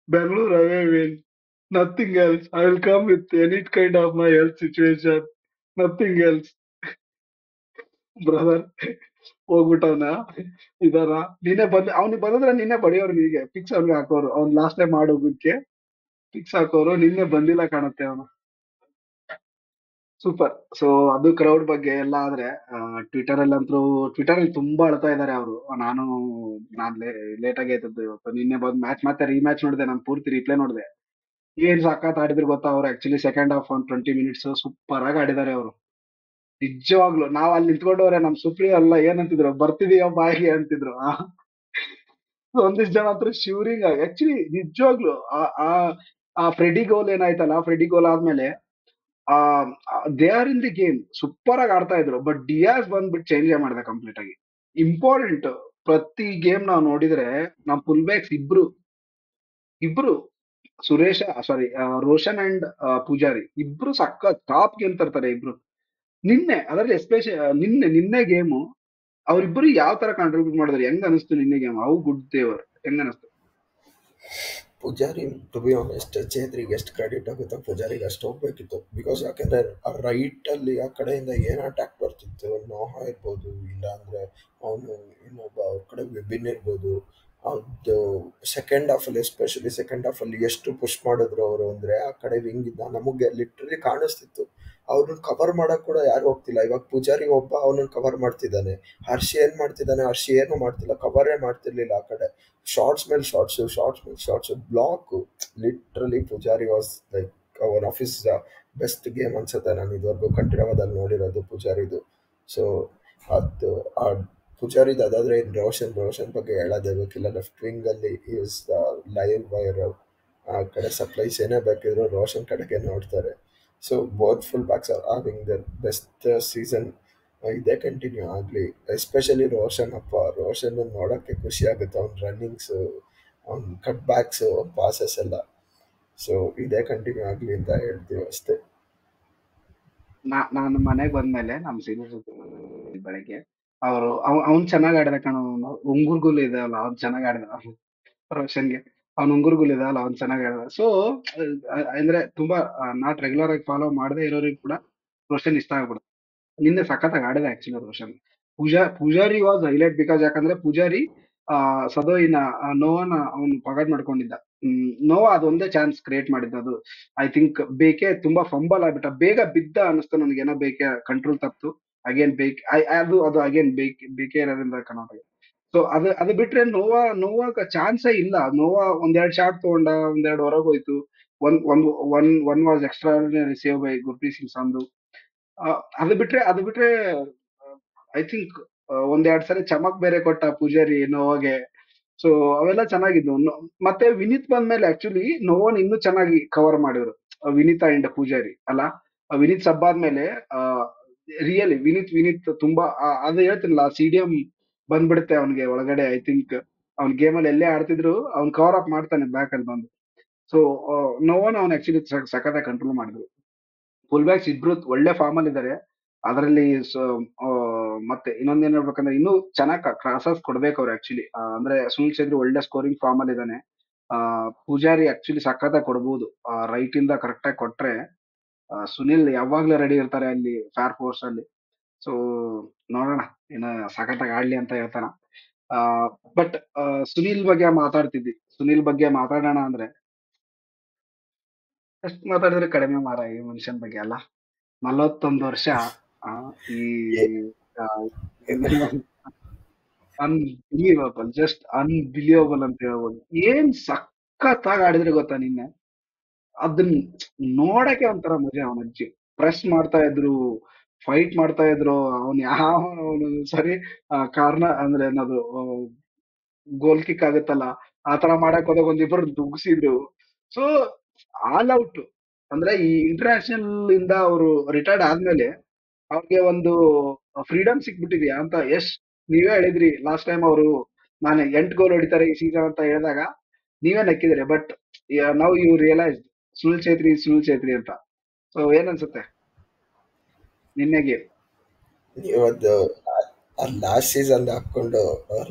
Bangalore away win. Nothing else. I will come with any kind of my health situation. Nothing else. Brother ಹೋಗ್ಬಿಟ್ಟವನ ಇದಾರ. ನೀನೇ ಬಂದ್ ಅವ್ನಿಗೆ ಬಂದ್ರೆ ನಿನ್ನೆ ಬಡಿಯೋರು, ಹೀಗೆ ಫಿಕ್ಸ್ ಅವ್ನಿಗೆ ಹಾಕೋರು. ಅವ್ನ್ ಲಾಸ್ಟ್ ಟೈಮ್ ಮಾಡೋದಕ್ಕೆ ಫಿಕ್ಸ್ ಹಾಕೋರು. ನಿನ್ನೆ ಬಂದಿಲ್ಲ ಕಾಣುತ್ತೆ ಅವನು. ಸೂಪರ್. ಸೊ ಅದು ಕ್ರೌಡ್ ಬಗ್ಗೆ ಎಲ್ಲ ಆದ್ರೆ, ಟ್ವಿಟರ್ ಅಲ್ಲಂತೂ, ಟ್ವಿಟರ್ ಅಲ್ಲಿ ತುಂಬಾ ಅಳ್ತಾ ಇದಾರೆ ಅವರು. ನಾನ್ ಲೇಟ್ ಆಗಿ ಆಯ್ತದ್ದು ಇವತ್ತು. ನಿನ್ನೆ ಬಂದ್ ಮ್ಯಾಚ್ ಮತ್ತೆ ರೀಮ್ಯಾಚ್ ನೋಡಿದೆ, ನಾನು ಪೂರ್ತಿ ರಿಪ್ಲೈ ನೋಡಿದೆ. ಏನ್ ಸಖತ್ ಆಡಿದ್ರು ಗೊತ್ತಾ ಅವ್ರು. ಆಕ್ಚುಲಿ ಸೆಕೆಂಡ್ ಹಾಫ್ ಒಂದು 20 ಮಿನಿಟ್ಸ್ ಸೂಪರ್ ಆಗಿ ಆಡಿದ್ದಾರೆ ಅವರು. ನಿಜವಾಗ್ಲು ನಾವ್ ಅಲ್ಲಿ ನಿಂತ್ಕೊಂಡವ್ರೆ, ನಮ್ ಸುಪ್ರಿ ಎಲ್ಲ ಏನಂತಿದ್ರು, ಬರ್ತಿದೀಯ ಬಾಯಿಗೆ ಅಂತಿದ್ರು. ಒಂದಿಷ್ಟು ಜನ ಹತ್ರ ಶಿವರಿಂಗ್ ಆಗಿ ಆಕ್ಚುಲಿ ನಿಜವಾಗ್ಲು ಆ ಆ ಫ್ರೆಡಿ ಗೋಲ್ ಏನಾಯ್ತಲ್ಲ, ಫ್ರೆಡಿ ಗೋಲ್ ಆದ್ಮೇಲೆ ಆ they are in the game, super ಆಗಿ ಆಡ್ತಾ ಇದ್ರು. ಬಟ್ ಡಿಯಾಸ್ ಬಂದ್ಬಿಟ್ಟು ಚೇಂಜ್ ಮಾಡಿದೆ ಕಂಪ್ಲೀಟ್ ಆಗಿ. ಇಂಪಾರ್ಟೆಂಟ್. ಪ್ರತಿ ಗೇಮ್ ನಾವು ನೋಡಿದ್ರೆ ನಮ್ ಫುಲ್ ಬ್ಯಾಕ್ಸ್ ಇಬ್ರು ಸುರೇಶ, ಸಾರಿ, ರೋಷನ್ ಅಂಡ್ ಪೂಜಾರಿ ಇಬ್ರು ಸಕ್ಕ ಟಾಪ್ ಗೇಮ್ ತರ್ತಾರೆ ಇಬ್ರು. ನಿನ್ನೆ ಅದರಲ್ಲಿ ಎಸ್ಪೆಷಲಿ ನಿನ್ನೆ ಗೇಮು ಅವ್ರಿಬ್ರು ಯಾವ ತರ ಕಾಂಟ್ರಿಬ್ಯೂಟ್ ಮಾಡಿದ್ರು, ಹೆಂಗ್ ಅನಿಸ್ತು ನಿನ್ನೆ ಗೇಮ್? ಹೌ ಗುಡ್ ದೇವರ್, ಹೆಂಗ್ ಅನಿಸ್ತು? ಪೂಜಾರಿ ಟು ಬಿ ಆನೆಸ್ಟ್, ಚೇತ್ರಿಗೆ ಎಷ್ಟು ಕ್ರೆಡಿಟ್ ಆಗುತ್ತೋ ಪೂಜಾರಿಗೆ ಅಷ್ಟು ಹೋಗ್ಬೇಕಿತ್ತು. ಬಿಕಾಸ್ ಯಾಕೆಂದ್ರೆ ಆ ರೈಟ್ ಅಲ್ಲಿ ಆ ಕಡೆಯಿಂದ ಏನ್ ಅಟ್ಯಾಕ್ ಬರ್ತಿತ್ತು, ನೋಹಾ ಇರ್ಬೋದು, ಇಲ್ಲ ಅಂದ್ರೆ ಅವನು ಇನ್ನೊಬ್ಬ ಅವ್ರ ಕಡೆ ವಿಭಿನ್ ಇರ್ಬೋದು. ಅದು ಸೆಕೆಂಡ್ ಹಾಫ್ ಅಲ್ಲಿ, ಎಸ್ಪೆಷಲಿ ಸೆಕೆಂಡ್ ಹಾಫ್ ಅಲ್ಲಿ ಎಷ್ಟು ಪುಷ್ ಮಾಡಿದ್ರು ಅವರು ಅಂದ್ರೆ, ಆ ಕಡೆ ವಿಂಗ್ ಇದ್ದ ನಮಗೆ ಲಿಟ್ರಲಿ ಕಾಣಿಸ್ತಿತ್ತು. ಅವ್ರನ್ನ ಕವರ್ ಮಾಡಕ್ ಕೂಡ ಯಾರು ಹೋಗ್ತಿಲ್ಲ. ಇವಾಗ ಪೂಜಾರಿ ಒಬ್ಬ ಅವನನ್ನ ಕವರ್ ಮಾಡ್ತಿದ್ದಾನೆ. ಹರ್ಷಿ ಏನ್ ಮಾಡ್ತಿದ್ದಾನೆ, ಹರ್ಷಿ ಏನು ಮಾಡ್ತಿಲ್ಲ, ಕವರೇ ಮಾಡ್ತಿರ್ಲಿಲ್ಲ ಆ ಕಡೆ. ಶಾರ್ಟ್ಸ್ ಮೇಲೆ ಶಾರ್ಟ್ಸು, ಶಾರ್ಟ್ಸ್ ಮೇಲೆ shorts, block. Literally Pujari was like one of his best game ಅನ್ಸುತ್ತೆ ನಾನು ಇದುವರೆಗೂ ಕಂಠೀರವದಲ್ಲಿ ನೋಡಿರೋದು ಪೂಜಾರಿದು. ಸೊ ಅದು ಆ ಪೂಜಾರಿದು ಅದಾದ್ರೆ ಇನ್ನು ರೋಷನ್ ಬಗ್ಗೆ ಹೇಳೋದೇ ಬೇಕಿಲ್ಲ. ಲೆಫ್ಟ್ ವಿಂಗ್ ಅಲ್ಲಿ ಈಸ್ ದ ಲೈವ್ ವೈರ್. ಆ ಕಡೆ ಸಪ್ಲೈಸ್ ಏನೇ ಬೇಕಿದ್ರು ರೋಷನ್ ಕಡೆಗೆ ನೋಡ್ತಾರೆ. So both full backs are having the best season. ಇದೇ ಕಂಟಿನ್ಯೂ ಆಗಲಿ. ಎಸ್ಪೆಷಲಿ ರೋಷನ್ ಅಪ್ಪ, ರೋಷನ್ ನೋಡೋಕ್ಕೆ ಖುಷಿ ಆಗುತ್ತೆ. ಅವ್ನ ರನ್ನಿಂಗ್ಸು, ಅವ್ನ ಕಟ್ ಬ್ಯಾಕ್ಸು, ಪಾಸಸ್ ಎಲ್ಲ. ಸೊ ಇದೇ ಕಂಟಿನ್ಯೂ ಆಗಲಿ ಅಂತ ಹೇಳ್ತೀವಿ ಅಷ್ಟೇ. ನಾನು ಮನೆಗ್ ಬಂದ್ಮೇಲೆ ನಮ್ ಸೀನಿಯರ್ಸ್ ಬೆಳಗ್ಗೆ ಅವ್ನ್ ಚೆನ್ನಾಗ್ ಆಡಿದ ಕಣ. ಉಂಗುರ್ಗುಲ್ ಇದೆ ಅಲ್ಲ, ಅವ್ನ್ ಚೆನ್ನಾಗ್ ಆಡಿದ ರೋಷನ್ಗೆ. ಅವ್ನ್ ಉಂಗುರ್ಗುಲ್ ಇದೆ ಅಲ್ಲ, ಅವ್ನ್ ಚೆನ್ನಾಗ್ ಆಡಿದ. ಸೊ ಅಂದ್ರೆ ತುಂಬಾ ನಾಟ್ ರೆಗ್ಯುಲರ್ ಆಗಿ ಫಾಲೋ ಮಾಡದೇ ಇರೋರಿಗೆ ಕೂಡ ರೋಷನ್ ಇಷ್ಟ ಆಗ್ಬಿಡುತ್ತೆ. ನಿನ್ನೆ ಸಖತ್ತಾಗಿ ಆಡಿದ actually Roshan. Pujari was highlight. Because ಯಾಕಂದ್ರೆ ಪೂಜಾರಿ ಸದೋಯಿನ ನೋವಾನ ಅವ್ನು ಪಗಾಡ್ ಮಾಡ್ಕೊಂಡಿದ್ದ. ನೋವಾ ಅದೊಂದೇ ಚಾನ್ಸ್ ಕ್ರಿಯೇಟ್ ಮಾಡಿದ್ದ. ಅದು ಐ ಥಿಂಕ್ ಬೇಕೆ ತುಂಬಾ ಫಂಬಲ್ ಆಗ್ಬಿಟ್ಟ, ಬೇಗ ಬಿದ್ದ ಅನಿಸ್ತು ನನಗೆ. ಏನೋ ಬೇಕೆ ಕಂಟ್ರೋಲ್ ತಪ್ತು. ಅಗೇನ್ ಬೇಕೆ ಅದು ಅಗೇನ್ ಬೇಕೆ ಇರೋದ್ರಿಂದ ಕರ್ನಾಟಕ. ಸೊ ಅದು ಬಿಟ್ರೆ ನೋವಾಗ ಚಾನ್ಸೇ ಇಲ್ಲ. ನೋವಾ ಒಂದೆರಡು ಶಾಟ್ ತಗೊಂಡ, ಒಂದೆರಡು ಹೊರಗೆ ಹೋಯ್ತು. One one one was extraordinary save by Gurpreet Singh Sandhu. ಅದು ಬಿಟ್ರೆ ಐ ಥಿಂಕ್ ಒಂದೆರಡು ಸರಿ ಚಮಕ್ ಬೇರೆ ಕೊಟ್ಟ ಪೂಜಾರಿ ನೋವಾಗೆ. ಸೊ ಅವೆಲ್ಲ ಚೆನ್ನಾಗಿದ್ವು. ಮತ್ತೆ ವಿನೀತ್ ಬಂದ್ಮೇಲೆ ಆಕ್ಚುಲಿ ನೋವನ್ ಇನ್ನೂ ಚೆನ್ನಾಗಿ ಕವರ್ ಮಾಡಿದ್ರು, ವಿನೀತ್ ಅಂಡ್ ಪೂಜಾರಿ ಅಲ್ಲ. ವಿನೀತ್ ಸಬ್ ಆದ್ಮೇಲೆ ರಿಯಲಿ ವಿನೀತ್ ತುಂಬಾ ಅದು ಹೇಳ್ತಿರ್ಲಿಲ್ಲ, CDM ಬಂದ್ಬಿಡುತ್ತೆ ಅವನಿಗೆ ಒಳಗಡೆ. ಐ ಥಿಂಕ್ ಅವ್ನ್ ಗೇಮಲ್ಲಿ ಎಲ್ಲೇ ಆಡ್ತಿದ್ರು ಅವ್ನ್ ಕವರ್ ಅಪ್ ಮಾಡ್ತಾನೆ ಬ್ಯಾಕ್ ಅಲ್ಲಿ ಬಂದು. ಸೊ ನೋವನ್ ಅವ್ನ್ ಆಕ್ಚುಲಿ ಸಖತ್ತಾಗಿ ಕಂಟ್ರೋಲ್ ಮಾಡಿದ್ರು. ಫುಲ್ ಬ್ಯಾಕ್ಸ್ ಇಬ್ರು ಒಳ್ಳೆ ಫಾರ್ಮ್ ಅಲ್ಲಿ ಇದಾರೆ. ಅದರಲ್ಲಿ ಮತ್ತೆ ಇನ್ನೊಂದೇನ್ ಹೇಳ್ಬೇಕಂದ್ರೆ, ಇನ್ನೂ ಚೆನ್ನಾಗಿ ಕ್ರಾಸಸ್ ಕೊಡ್ಬೇಕು ಅವ್ರು ಆಕ್ಚುಲಿ. ಅಂದ್ರೆ ಸುನಿಲ್ ಚಂದ್ರಿ ಒಳ್ಳೆ ಸ್ಕೋರಿಂಗ್ ಫಾರ್ಮ್ ಅಲ್ಲಿ ಇದ್ದಾನೆ. ಪೂಜಾರಿ ಆಕ್ಚುಲಿ ಸಖತ್ತಾಗಿ ಕೊಡ್ಬೋದು, ರೈಟ್ ಇಂದ ಕರೆಕ್ಟ್ ಆಗಿ ಕೊಟ್ರೆ. ಸುನಿಲ್ ಯಾವಾಗ್ಲೂ ರೆಡಿ ಇರ್ತಾರೆ ಅಲ್ಲಿ ಫೇರ್ ಫೋರ್ಸ್ ಅಲ್ಲಿ. ಸೊ ನೋಡೋಣ, ಇನ್ನ ಸಖತ್ತಾಗಿ ಆಡ್ಲಿ ಅಂತ ಹೇಳ್ತಾನ. ಬಟ್ ಸುನಿಲ್ ಬಗ್ಗೆ ಮಾತಾಡೋಣ ಅಂದ್ರೆ ಎಷ್ಟು ಮಾತಾಡಿದ್ರೆ ಕಡಿಮೆ ಮಾರ ಈ ಮನುಷ್ಯನ ಬಗ್ಗೆ ಅಲ್ಲ. 41 ವರ್ಷ. ಆ, ಈ ಅನ್ಬಿಲಿಯಬಲ್, ಜಸ್ಟ್ ಅನ್ಬಿಲಿಯಬಲ್ ಅಂತ ಹೇಳ್ಬೋದು. ಏನ್ ಸಖತ್ತಾಗಿ ಆಡಿದ್ರೆ ಗೊತ್ತಾ ನಿನ್ನೆ. ಅದನ್ನ ನೋಡಕ್ಕೆ ಒಂಥರ ಮಜಾ. ಅವನ ಅಜ್ಜಿ ಪ್ರೆಸ್ ಮಾಡ್ತಾ ಇದ್ರು, ಫೈಟ್ ಮಾಡ್ತಾ ಇದ್ರು. ಅವನು ಸರಿ ಕಾರಣ ಅಂದ್ರೆ ಏನದು, ಗೋಲ್ ಕಿಕ್ ಆಗುತ್ತಲ್ಲ, ಆ ತರ ಮಾಡಕ್ ಹೋದಾಗ ಒಂದಿಬ್ರು ದುಗ್ಸಿದ್ರು. ಸೊ ಆಲ್ ಔಟ್ ಅಂದ್ರೆ ಈ ಇಂಟರ್ನ್ಯಾಷನಲ್ ಇಂದ ಅವರು ರಿಟೈರ್ಡ್ ಆದ್ಮೇಲೆ ಅವ್ರಿಗೆ ಒಂದು ಫ್ರೀಡಮ್ ಸಿಕ್ಬಿಟ್ಟಿದ್ಯಾ ಅಂತ. ನೀವೇ ಹೇಳಿದ್ರಿ ಲಾಸ್ಟ್ ಟೈಮ್ ಅವರು ನಾನು 8 ಗೋಲ್ ಹೊಡಿತಾರೆ ಈ ಸೀಸನ್ ಅಂತ ಹೇಳಿದಾಗ ನೀವೇ ನಕ್ಕಿದ್ರಿ. But now you realise Sunil Chhetri ಅಂತ. ಸೊ ಏನ್ ಅನ್ಸುತ್ತೆ ನಿನ್ನೆಗೆ? ನೀವು ಅದು ಲಾಸ್ಟ್ ಸೀಸನ್ ಹಾಕೊಂಡು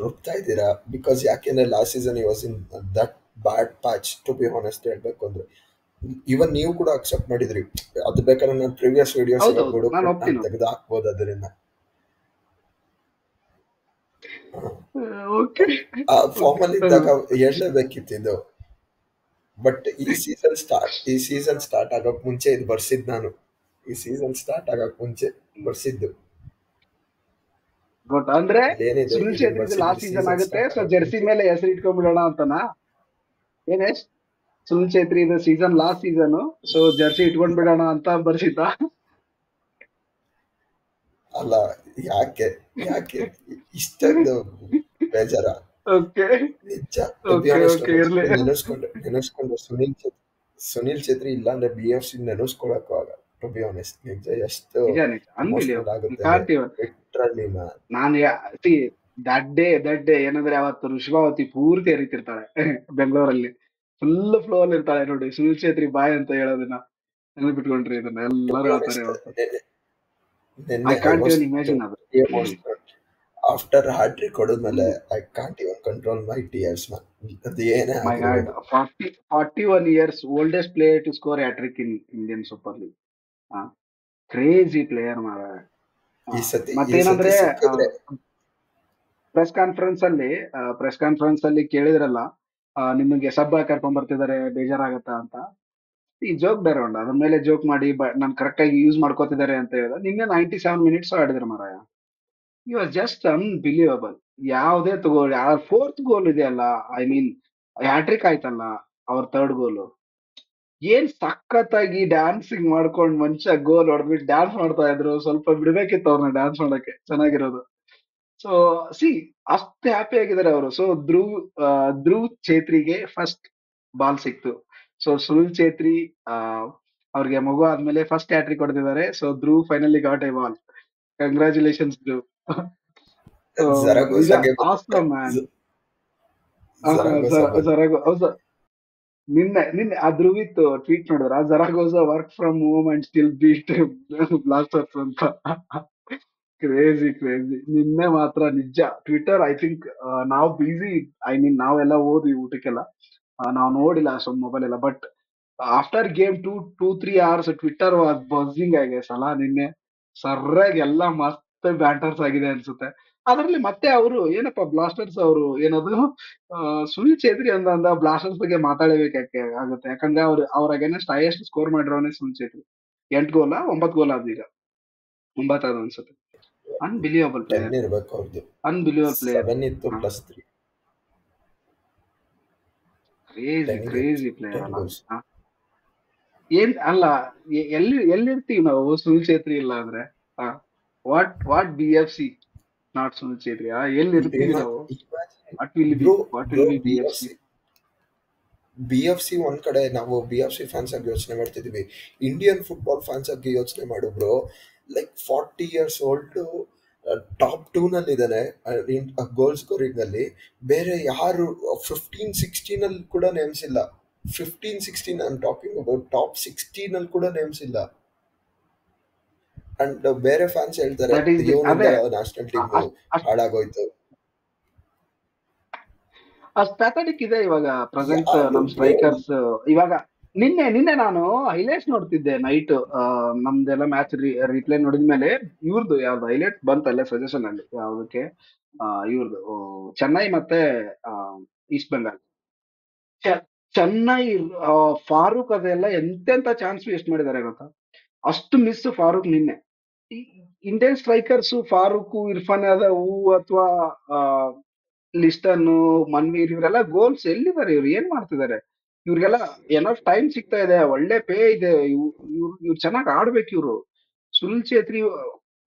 ರುಬ್ತಾ ಇದ್ದೀರಾ. ಬಿಕಾಸ್ ಯಾಕೆಂದ್ರೆ ಲಾಸ್ಟ್ ಸೀಸನ್ ಈ was in that bad patch to be honest ಹೇಳ್ಬೇಕು ಅಂದ್ರೆ. ಇವನ್ ನೀವು ಕೂಡ ಅಕ್ಸೆಪ್ಟ್ ಮಾಡಿದ್ರಿ. ಅದು ಬೇಕಾದ್ರೆ ನಾನು ಪ್ರೀವಿಯಸ್ ವಿಡಿಯೋಸ್ ಇವಾಗ ಹೌದೌದು, ನಾನು ಹುಡುಕ್ಬಿಟ್ಟು ನಾನು ಒಪ್ತೀನಿ. ತೆಗೆದು ಹಾಕ್ಬೋದು ಅದರಿಂದ. ಓಕೆ. ಆ ಫಾರ್ಮ್ ಅಲ್ಲಿ ಇದ್ದಾಗ ಹೇಳಲೇಬೇಕಿತ್ತು ಇದು. ಬಟ್ ಈ ಸೀಸನ್ ಸ್ಟಾರ್ಟ್ ಆಗಕ್ ಮುಂಚೆ ಇದು ಬರ್ಸಿದ್ ನಾನು. ಈ ಸೀಸನ್ ಸ್ಟಾರ್ಟ್ ಆಗಕ್ ಮುಂಚೆ ಬರ್ಸಿದ್ದು. ಬಟ್ ಅಂದ್ರೆ ಇಲ್ಲೇನಿದೆ ಸುನಿಲ್ ಇಲ್ಲಿ ಛೇತ್ರಿದು ಬರ್ಸಿದ್ದು ಲಾಸ್ಟ್ ಸೀಸನ್ ಸೀಸನ್ ಆಗುತ್ತೆ, ಸ್ಟಾರ್ಟ್ ಸೊ ಆಗಕ್ ಜೆರ್ಸಿ ಮುಂಚೆ. ಮೇಲೆ ಹೆಸರು ಇಟ್ಕೊಂಡ್ಬಿಡೋಣ ಅಂತನಾ? ಏನೇಶ್, ಸುನಿಲ್ ಛೇತ್ರಿ ಇದು season last season, so Jersey ಇಟ್ಕೊಂಡ್ ಬಿಡೋಣ ಅಂತ ಬರ್ಸಿದ್ದ? ಅಲ್ಲ, ಯಾಕೆ ಯಾಕೆ ಇಷ್ಟೊಂದು ಬೇಜಾರ? ಓಕೆ, ನಿಜ to be okay, honest okay, ಇರ್ಲಿ. ನೆನೆಸ್ಕೊಂಡು ಸುನಿಲ್ ಛೇತ್ರಿ ಇಲ್ಲ ಅಂದ್ರೆ BFC ನೆನೆಸ್ಕೊಳಕ್ಕೂ ಆಗಲ್ಲ. ಟು ಬಿ ಆನೆಸ್ಟ್ ನಿಜ ಎಷ್ಟು ನಿಜ ನಿಜ, ಇಮೋಷನಲ್ ಅನ್ಬಿಲಿಯಬಲ್. ಆಗುತ್ತೆ ಅಂದ್ರೆ ಕಾಂಟ್ ಲಿಟ್ರಲಿ ಮ್ಯಾನ್. ನಾನು ದಟ್ ಡೇ ಏನಂದ್ರೆ ಅವತ್ತು ಋಷಭಾವತಿ ಪೂರ್ತಿ ಹರಿತಿರ್ತಾಳೆ ಬೆಂಗಳೂರಲ್ಲಿ. ಫುಲ್ ಫ್ಲೋ ಅಲ್ಲಿ ಇರ್ತಾಳೆ ನೋಡಿ, ಸುನಿಲ್ ಛೇತ್ರಿ ಬಾಯ್ ಅಂತ ಹೇಳೋದನ್ನ ನೆನಪಿಟ್ಕೊಂಡ್ರಿ, ಇದನ್ನ ಟು ಎಲ್ಲರೂ ಬಿ ಹೇಳ್ತಾರೆ ಆನೆಸ್ಟ್ ಅವತ್ತು. ಐ ನಿನ್ನೆ I can't was even imagine ಅದು. ಎಮೋಷನಲ್. ಆಫ್ಟರ್ ಹ್ಯಾಟ್ರಿಕ್ ಹೊಡೆದ್ಮೇಲೆ I can't even control my tears man. ಅದು ಏನೇ ಮೈ ಗಾಡ್, ಆಗಿರ್ಬೋದು. 41 years oldest player to score hattrick in Indian super league. Crazy player ಮಾರ. ಈ ಸತಿ ಮತ್ತೇನಂದ್ರೆ ಸಿಕ್ಕಿದ್ರೆ ಪ್ರೆಸ್ ಕಾನ್ಫರೆನ್ಸ್ ಅಲ್ಲಿ ಕೇಳಿದ್ರಲ್ಲ, ನಿಮಗೆ ಸಬ್ ಕರ್ಕೊಂಡ್ ಬರ್ತಿದ್ದಾರೆ ಬೇಜಾರಾಗತ್ತಾ ಅಂತ. ಈ ಜೋಕ್ ಬೇರೆ ಉಂಟು, ಅದ್ರ ಮೇಲೆ ಜೋಕ್ ಮಾಡಿ ನಮ್ ಕರೆಕ್ಟ್ ಆಗಿ ಯೂಸ್ ಮಾಡ್ಕೋತಿದ್ದಾರೆ ಅಂತ ಹೇಳಿದ. ನಿನ್ನೆ 97 minutes ಆಡಿದ್ರು ಮಾರಾಯ. You are just unbelievable. ಯಾವುದೇ ತಗೊಳ್ಳಿ, ಆ ಫೋರ್ತ್ ಗೋಲ್ ಇದೆಯಲ್ಲ, ಐ ಮೀನ್ ಹ್ಯಾಟ್ರಿಕ್ ಆಯ್ತಲ್ಲ, ಅವ್ರ ಥರ್ಡ್ ಗೋಲು, ಏನ್ ಸಖತ್ತಾಗಿ ಡ್ಯಾನ್ಸಿಂಗ್ ಮಾಡ್ಕೊಂಡ್ ಮನುಷ್ಯ ಗೋಲ್ ಹೊಡೆದ್ಬಿಟ್ಟು ಡ್ಯಾನ್ಸ್ ಮಾಡ್ತಾ ಇದ್ರು. ಸ್ವಲ್ಪ ಬಿಡ್ಬೇಕಿತ್ತು ಅವ್ರನ್ನ ಡ್ಯಾನ್ಸ್ ಮಾಡಕ್ಕೆ, ಚೆನ್ನಾಗಿರೋದು. ಸೊ ಸಿ, ಅಷ್ಟು ಹ್ಯಾಪಿ ಆಗಿದ್ದಾರೆ ಅವರು. ಸೊ ಧ್ರುವ್ ಛೇತ್ರಿಗೆ ಫಸ್ಟ್ ಬಾಲ್ ಸಿಕ್ತು. ಸೊ ಸುನಿಲ್ ಛೇತ್ರಿ ಆ ಅವ್ರಿಗೆ ಮಗು ಆದ್ಮೇಲೆ ಫಸ್ಟ್ ಹ್ಯಾಟ್ರಿಕ್ ಹೊಡೆದಿದ್ದಾರೆ. So Dhruv finally got A ball. Congratulations Dhruv. So ನಿಜ, ಜರಗೋಸಾಗೆ ಆಸಮ್ ಮ್ಯಾನ್. ಜರಗೋಸ ಬಂತು. ನಿನ್ನೆ ಆ ಧ್ರುವಿತ್ ಟ್ವೀಟ್ ನೋಡಿದ್ರ, Zaragoza work from home and still beat Blasters ಅಂತ. ಕ್ರೇಜಿ ನಿನ್ನೆ ಮಾತ್ರ ನಿಜ. ಟ್ವಿಟರ್ ಐ ಥಿಂಕ್ ನಾವು ಬಿಸಿ, ಐ ಮೀನ್ ನಾವೆಲ್ಲ ಹೋದ್ವಿ ಊಟಕ್ಕೆಲ್ಲ, ನಾವು ನೋಡಿಲ್ಲ ಅಷ್ಟೊಂದು ಮೊಬೈಲ್ ಎಲ್ಲ. But after game 2-3 hours Twitter was buzzing ಆಗಿದೆ ಸಲ ನಿನ್ನೆ. ಸರ್ರಾಗಿ ಎಲ್ಲ ಮಸ್ತ್ ಬ್ಯಾಟರ್ಸ್ ಆಗಿದೆ ಅನ್ಸುತ್ತೆ. ಅದರಲ್ಲಿ ಮತ್ತೆ ಅವರು ಏನಪ್ಪ ಬ್ಲಾಸ್ಟರ್ಸ್ ಅವರು ಏನದು, ಸುನಿಲ್ ಛೇತ್ರಿ ಅಂದ ಬ್ಲಾಸ್ಟರ್ಸ್ ಬಗ್ಗೆ ಮಾತಾಡಬೇಕಾಕೆ ಆಗುತ್ತೆ. ಯಾಕಂದ್ರೆ ಅವ್ರ ಅಗೇನೆಸ್ಟ್ ಹೈಯೆಸ್ಟ್ ಸ್ಕೋರ್ ಮಾಡಿರೋನೆ ಸುನಿಲ್ ಛೇತ್ರಿ. 8 ಗೋಲ 9 ಗೋಲ್ ಆದ ಈಗ, 9 ಅನ್ಸುತ್ತೆ. ಅನ್ಬಿಲಿಯಬಲ್ 10 ಪ್ಲೇಯರ್, ಇರ್ಬೇಕು ಅವ್ರದ್ದು. Unbelievable player. 7 ಇತ್ತು +3. ಕ್ರೇಜಿ 10 ಗೆ ಪ್ಲೇಯರ್ 10 ಅಲ್ಲ. ಗೋಲ್ಸ್. ಹ? ಅಲ್ಲ, ಎಲ್ಲಿರ್ತೀವಿ ನಾವು ಸುನಿಲ್ ಛೇತ್ರಿ ಇಲ್ಲ ಅಂದ್ರೆ? What BFC not Sunil Chhetri? ಎಲ್ಲಿರ್ತೀವಿ ನಾವು? What will be bro what bro will be B F BFC? C BFC ಒಂದ್ ಕಡೆ ನಾವು BFC ಫ್ಯಾನ್ಸ್ ಆಗಿ ಯೋಚನೆ ಮಾಡ್ತಿದೀವಿ. ಇಂಡಿಯನ್ ಫುಟ್ಬಾಲ್ ಫ್ಯಾನ್ಸ್ ಆಗಿ ಯೋಚನೆ ಮಾಡು bro. Like 40 years old, top 2 ನಲ್ಲಿ ಇದ್ದಾನೆ ಗೋಲ್ ಸ್ಕೋರಿಂಗ್ ಅಲ್ಲಿ. ಬೇರೆ ಯಾರು 15-16 ಅಲ್ಲಿ ಕೂಡ ನೇಮ್ಸ್ ಇಲ್ಲ. 15-16 I am talking about top 16 ಅಲ್ಲಿ ಕೂಡ ನೇಮ್ಸ್ ಇಲ್ಲ. ಅಂಡ್ ಬೇರೆ ಫ್ಯಾನ್ಸ್ ಹೇಳ್ತಾರೆ ದಟ್ ಈಸ್ ಇವನಿಂದ ಅದೇ, ನ್ಯಾಷನಲ್ ಟೀಮ್ ಅಷ್ಟು ಹಾಳಾಗೋಯ್ತು. ಪ್ಯಾಥಟಿಕ್ ಇದೆ ಇವಾಗ ಪ್ರೆಸೆಂಟ್ ಯಾರು ನಮ್ ಬ್ರೋ? ಸ್ಟ್ರೈಕರ್ಸ್. ಇವಾಗ ನಿನ್ನೆ ನಾನು ಹೈಲೈಟ್ಸ್ ನೋಡ್ತಿದ್ದೆ ನೈಟ್, ನಮ್ದೆಲ್ಲ ಮ್ಯಾಚ್ ರಿಪ್ಲೈ ನೋಡಿದ್ಮೇಲೆ ಇವ್ರದ್ದು ಯಾವ್ದು ಹೈಲೈಟ್ ಬಂತಲ್ಲೇ ಸಜೆಷನ್ ಅಲ್ಲಿ, ಯಾವ್ದಕ್ಕೆ, ಇವ್ರದ್ದು ಚೆನ್ನೈ ಮತ್ತೆ ಈಸ್ಟ್ ಬೆಂಗಾಲ್. ಚೆ- ಚೆನ್ನೈ, ಫಾರೂಕ್ ಅದೆಲ್ಲ ಎಂತೆಂತ ಚಾನ್ಸ್ ವೇಸ್ಟ್ ಮಾಡಿದ್ದಾರೆ ಗೊತ್ತಾ. ಅಷ್ಟು ಮಿಸ್ ಫಾರೂಕ್ ನಿನ್ನೆ. ಇಂಡಿಯನ್ ಸ್ಟ್ರೈಕರ್ಸ್ ಫಾರೂಕ್, ಇರ್ಫಾನ್ ಯಾದವ್ ಅಥವಾ ಲಿಸ್ಟನ್, ಮನ್ವೀರ್, ಇವರೆಲ್ಲ ಗೋಲ್ಸ್ ಎಲ್ಲಿದ್ದಾರೆ? ಇವ್ರು ಏನ್ ಮಾಡ್ತಿದ್ದಾರೆ? ಇವ್ರಿಗೆಲ್ಲ ಎನಫ್ ಟೈಮ್ ಸಿಗ್ತಾ ಇದೆ, ಒಳ್ಳೆ ಪೇ ಇದೆ, ಇವ್ರು ಚೆನ್ನಾಗಿ ಆಡ್ಬೇಕು ಇವ್ರು. ಸುನಿಲ್ ಛೇತ್ರಿ,